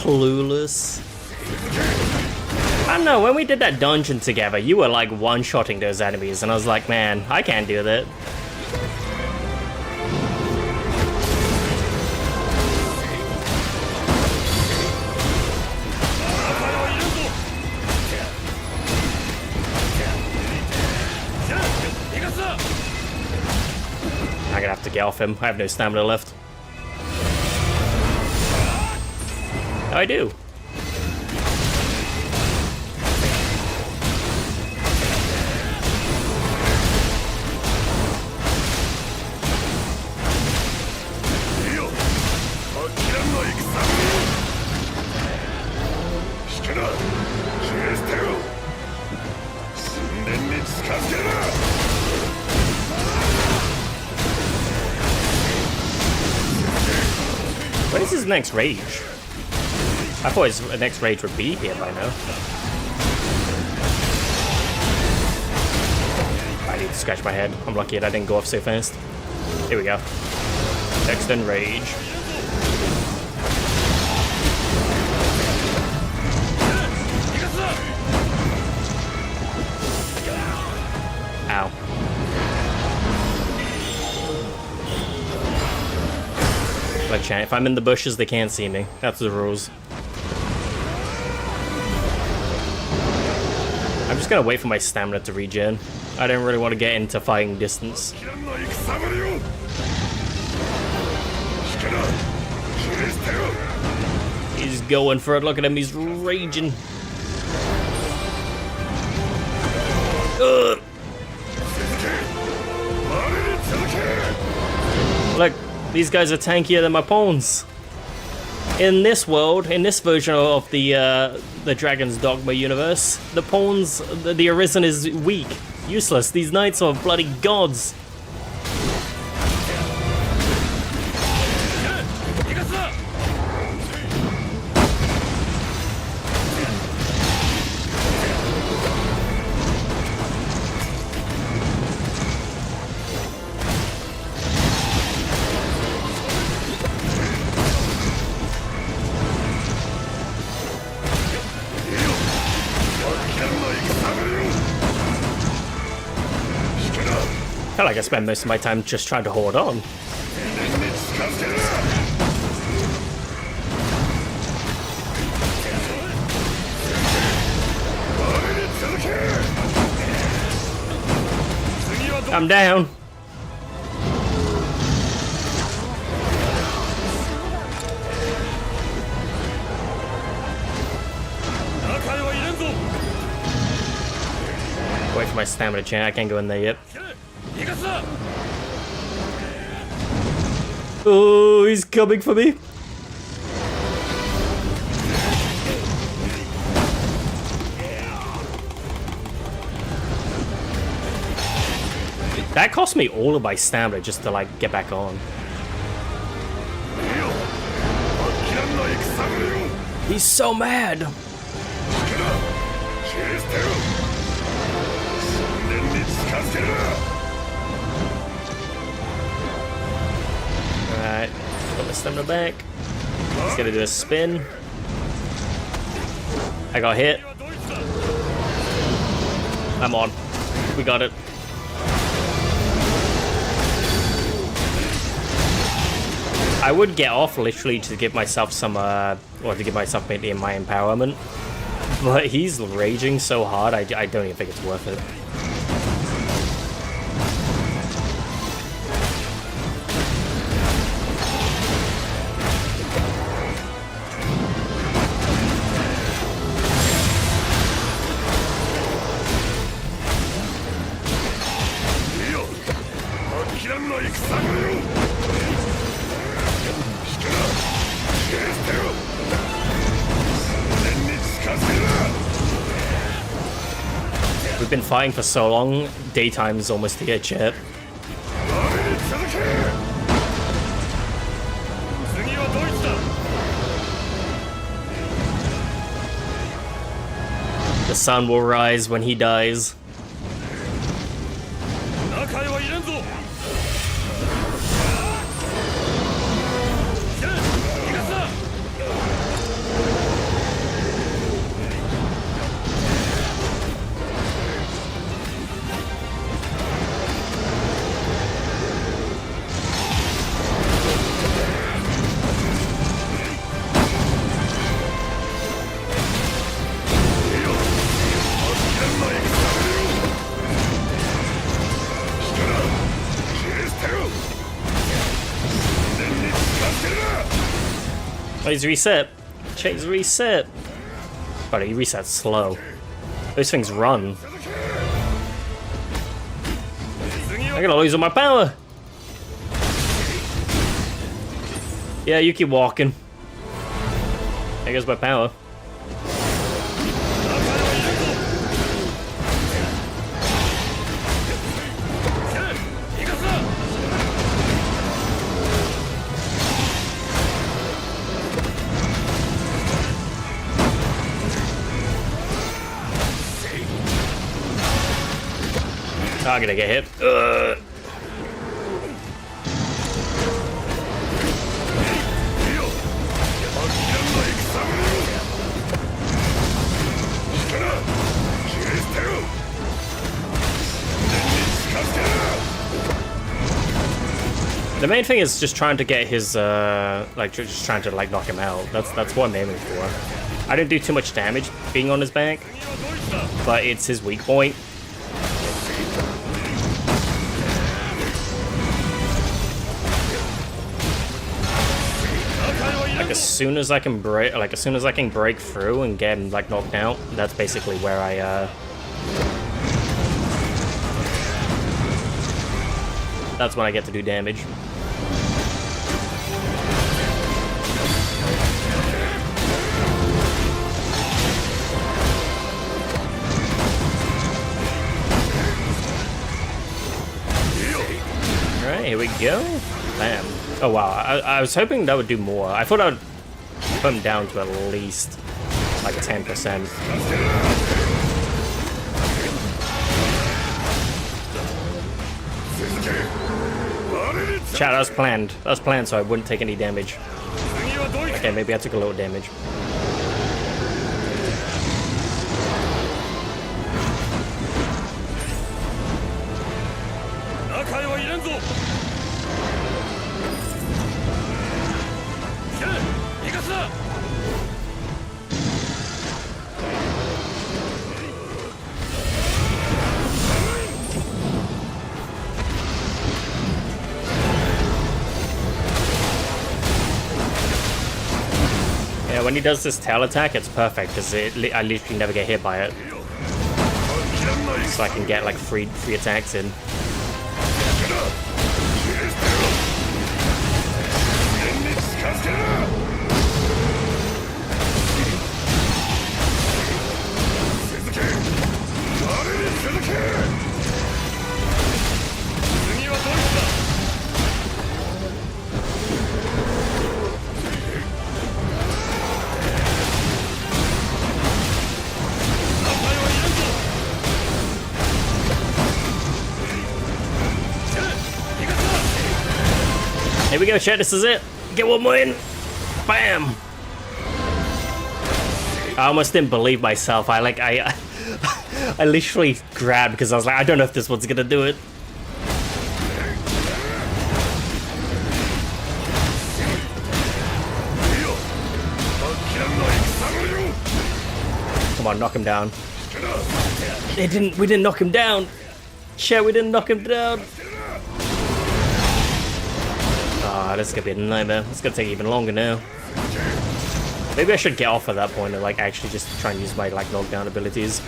Clueless. I don't know, when we did that dungeon together, you were like one-shotting those enemies, and I was like, man, I can't do that. I'm gonna have to get off him. I have no stamina left. Oh, I do. What is his next rage? I thought his next rage would be here by now. I need to scratch my head. I'm lucky that I didn't go off so fast. Here we go. Extend rage. Ow. Like, chat, if I'm in the bushes, they can't see me. That's the rules. I'm just gonna wait for my stamina to regen. I don't really want to get into fighting distance. He's going for it. Look at him. He's raging. Ugh. Look, these guys are tankier than my pawns. In this world, in this version of the Dragon's Dogma universe, the pawns, the Arizzen is weak, useless. These knights are bloody gods. I feel like I spend most of my time just trying to hold on. I'm down. for my stamina chain. I can't go in there yet. Oh, he's coming for me. That cost me all of my stamina just to like get back on. He's so mad. Alright, got my stamina back. Just gonna do a spin. I got hit. I'm on. We got it. I would get off literally to give myself some, or to give myself maybe my empowerment. But he's raging so hard, I don't even think it's worth it. We've been fighting for so long, daytime's almost here, chat. The sun will rise when he dies. Oh, he's reset. Chase reset. But he resets slow. Those things run. I'm gonna lose all my power. Yeah, you keep walking. There goes my power. I'm gonna get hit. The main thing is just trying to get his, like, just trying to, like, knock him out. That's what I'm aiming for. I didn't do too much damage being on his back, but it's his weak point. Like as soon as I can break through and get him like knocked out, that's basically where that's when I get to do damage. Alright, here we go. Bam. Oh wow, I was hoping that would do more. I thought I would put him down to at least like 10%. Chat, that was planned. That was planned so I wouldn't take any damage. Okay, maybe I took a little damage. Yeah, when he does this tail attack, it's perfect because I literally never get hit by it. so I can get like free attacks in. Here we go, chat. This is it. Get one more in. Bam. I almost didn't believe myself. I literally grabbed because I was like, I don't know if this one's gonna do it. Come on, knock him down. We didn't knock him down. Chat, we didn't knock him down. Ah, this is gonna be a nightmare. It's gonna take even longer now. Maybe I should get off at that point and like actually just try and use my like knockdown abilities.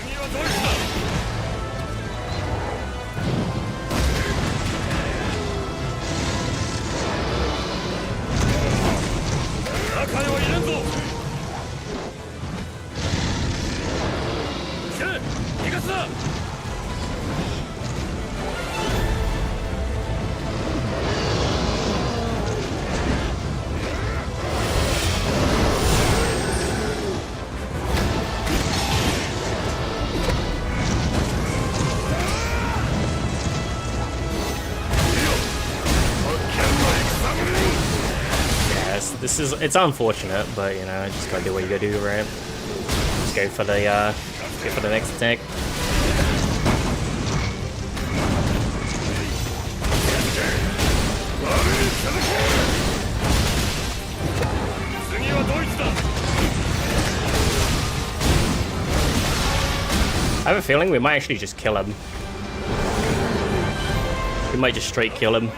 It's unfortunate, but you know, I just gotta do what you gotta do, right? Just go for the next attack. I have a feeling we might actually just kill him. We might just straight kill him.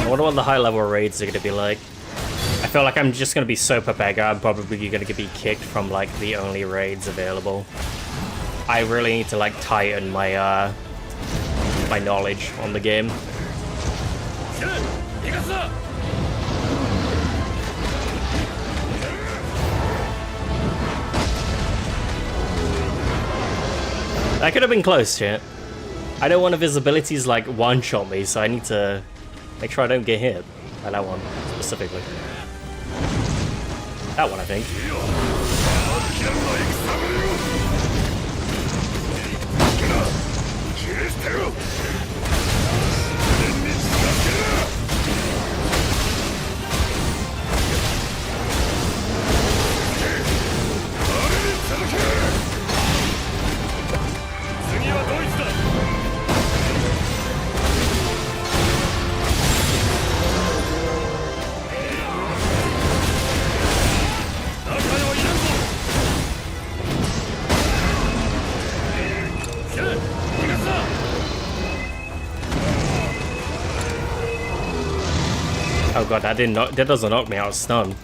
I wonder what the high level raids are going to be like. I feel like I'm just going to be so prepared. I'm probably going to be kicked from like the only raids available. I really need to like tighten my my knowledge on the game. That could have been close, chat. I don't want his abilities like one-shot me, so I need to make sure I don't get hit by that one specifically. That one, I think. Oh god, that doesn't knock me out of stun.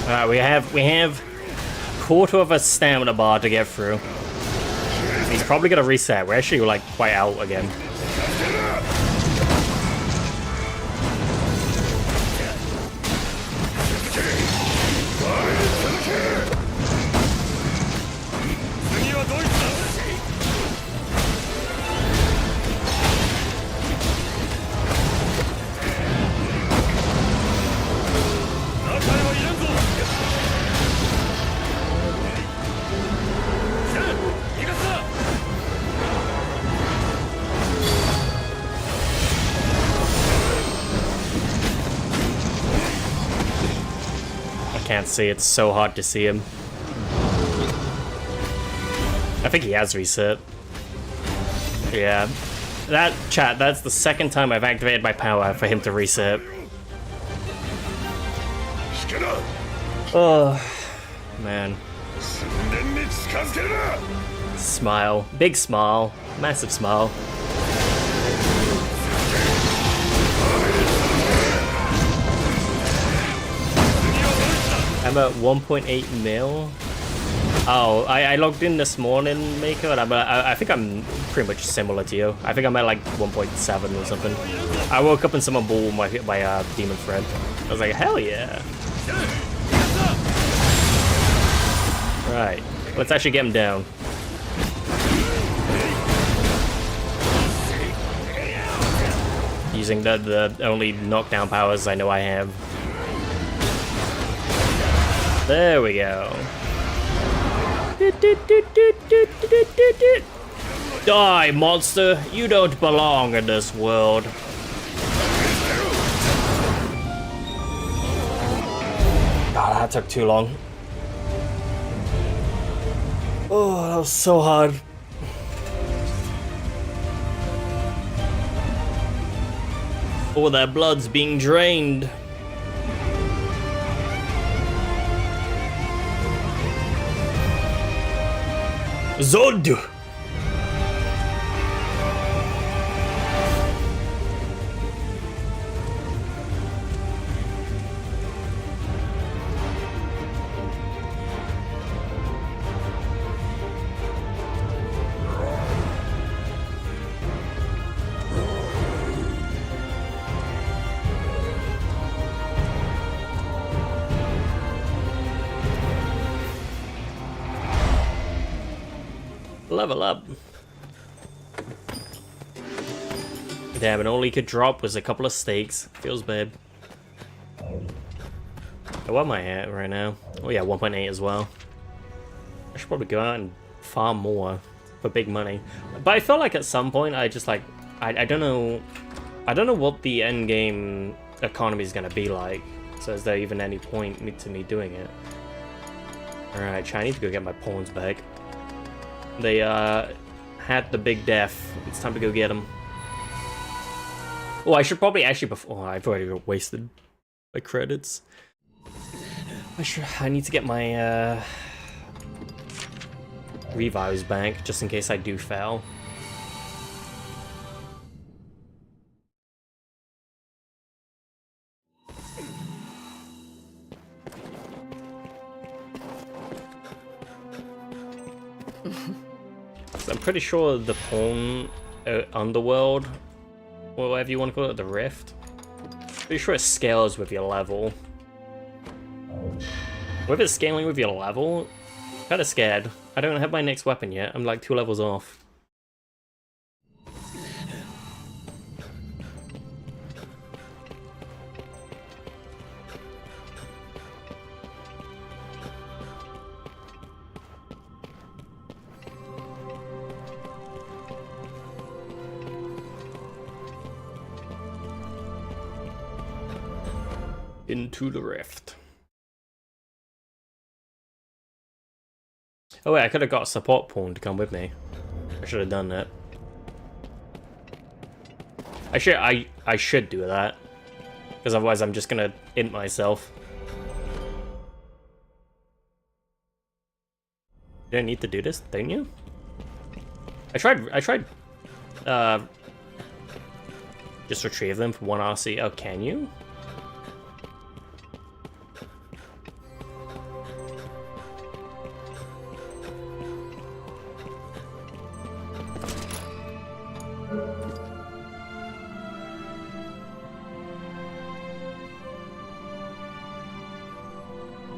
Alright, we have quarter of a stamina bar to get through. He's probably gonna reset. We're actually like quite out again. can't see. It's so hard to see him. I think he has reset. Yeah. That, chat, that's the second time I've activated my power for him to reset. Oh, man. Smile. Big smile. Massive smile. I'm at 1.8 mil. Oh, I logged in this morning, Mako, and I think I'm pretty much similar to you. I think I'm at like 1.7 or something. I woke up and someone bought my demon friend. I was like, hell yeah. Right, let's actually get him down. Using the only knockdown powers I know I have. There we go. Die, monster! You don't belong in this world. God, that took too long. Oh, that was so hard. All that blood's being drained. Zod! Level up. Damn, and all he could drop was a couple of steaks. Feels bad. What am I at right now? Oh yeah, 1.8 as well. I should probably go out and farm more for big money. But I felt like at some point I just like I don't know what the end game economy is gonna be like. So is there even any point to me doing it? Alright, I need to go get my pawns back. They had the big death. It's time to go get them. Oh, I should probably actually before I've already wasted my credits. I need to get my revives back just in case I do fail. I'm pretty sure the pawn underworld, or whatever you want to call it, the rift. Pretty sure it scales with your level. With it scaling with your level, I'm kind of scared. I don't have my next weapon yet. I'm like 2 levels off. Into the rift. Oh wait, I could have got a support pawn to come with me. I should have done that. I should do that. Because otherwise I'm just gonna int myself. You don't need to do this, don't you? I tried just retrieve them for 1 RC. Oh, can you?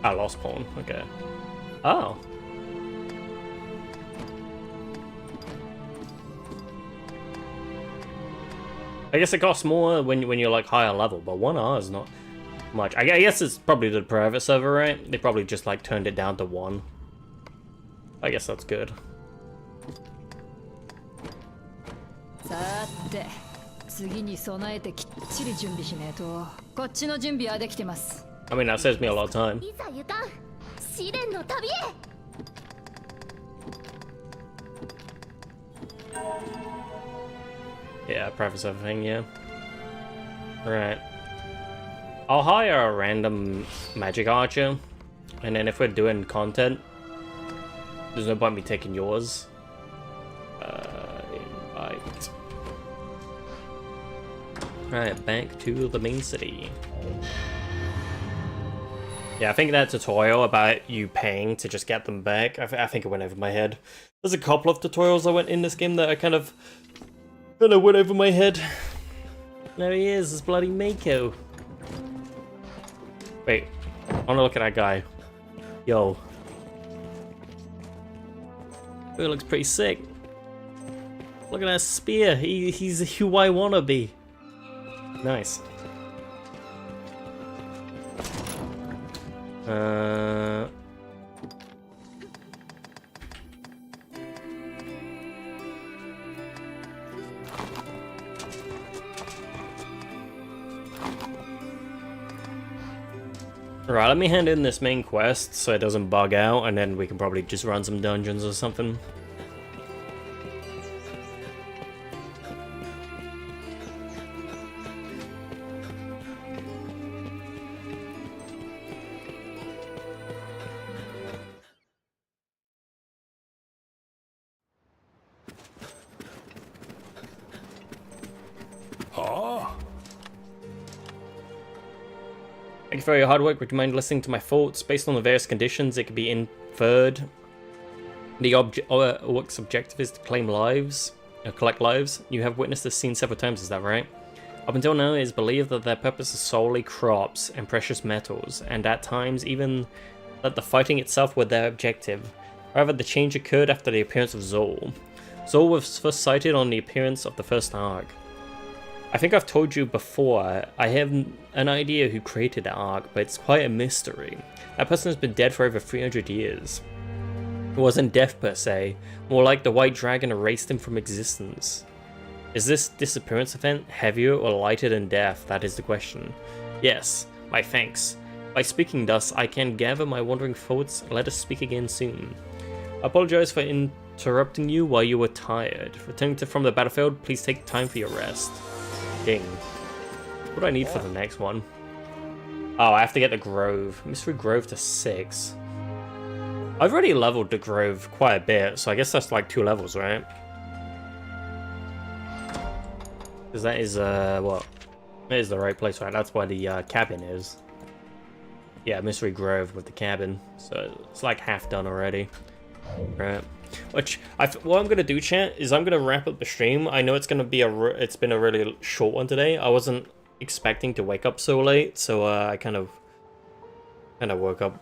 I lost pawn, okay. Oh. I guess it costs more when you're like higher level, but 1R is not much. I guess it's probably the private server, right? They probably just like turned it down to 1. I guess that's good. さて、次に備えてきっちり準備しねえと。こっちの準備はできてます。I mean, that saves me a lot of time. いざ行かん試練の旅へ Yeah, preface everything, yeah. Right. I'll hire a random magic archer, and then if we're doing content, there's no point me taking yours. Invite. Right, back to the main city. Yeah, I think that tutorial about you paying to just get them back, I think it went over my head. There's a couple of tutorials I went in this game that I kind of went over my head. There he is, this bloody Mako. Wait, I wanna look at that guy. Yo. He looks pretty sick. Look at that spear, he's who I wanna be. Nice. Right, let me hand in this main quest so it doesn't bug out, and then we can probably just run some dungeons or something. Thank you for your hard work. Would you mind listening to my thoughts? Based on the various conditions, it could be inferred the work's objective is to claim lives, collect lives. You have witnessed this scene several times, is that right? Up until now, it is believed that their purpose is solely crops and precious metals, and at times even that the fighting itself were their objective. However, the change occurred after the appearance of Zol. Zol was first sighted on the appearance of the first arc. I think I've told you before, I have an idea who created the arc, but it's quite a mystery. That person has been dead for over 300 years. It wasn't death per se, more like the white dragon erased him from existence. Is this disappearance event heavier or lighter than death? That is the question. Yes, my thanks. By speaking thus, I can gather my wandering thoughts. Let us speak again soon. I apologize for interrupting you while you were tired. Returning from the battlefield, please take time for your rest. Ding. What do I need for the next one? Oh, I have to get the Grove. Mystery Grove to 6. I've already leveled the Grove quite a bit, so I guess that's like 2 levels, right? Because that is, what? That is the right place, right? That's where the cabin is. Yeah, Mystery Grove with the cabin. So it's like half done already. Right. Which, what I'm going to do, chat, is I'm going to wrap up the stream. I know it's going to be it's been a really short one today. I wasn't expecting to wake up so late, so I kind of woke up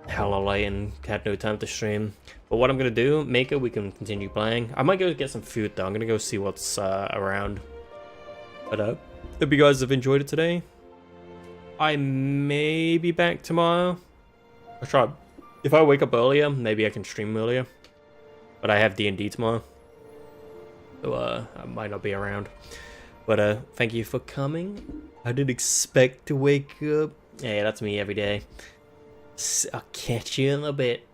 hella late and had no time to stream. But what I'm going to do, Mako, we can continue playing. I might go get some food, though. I'm going to go see what's around. But hope you guys have enjoyed it today. I may be back tomorrow. I'll try. If I wake up earlier, maybe I can stream earlier. But I have D&D tomorrow, so I might not be around. But thank you for coming. I didn't expect to wake up. Yeah, that's me every day. I'll catch you in a bit.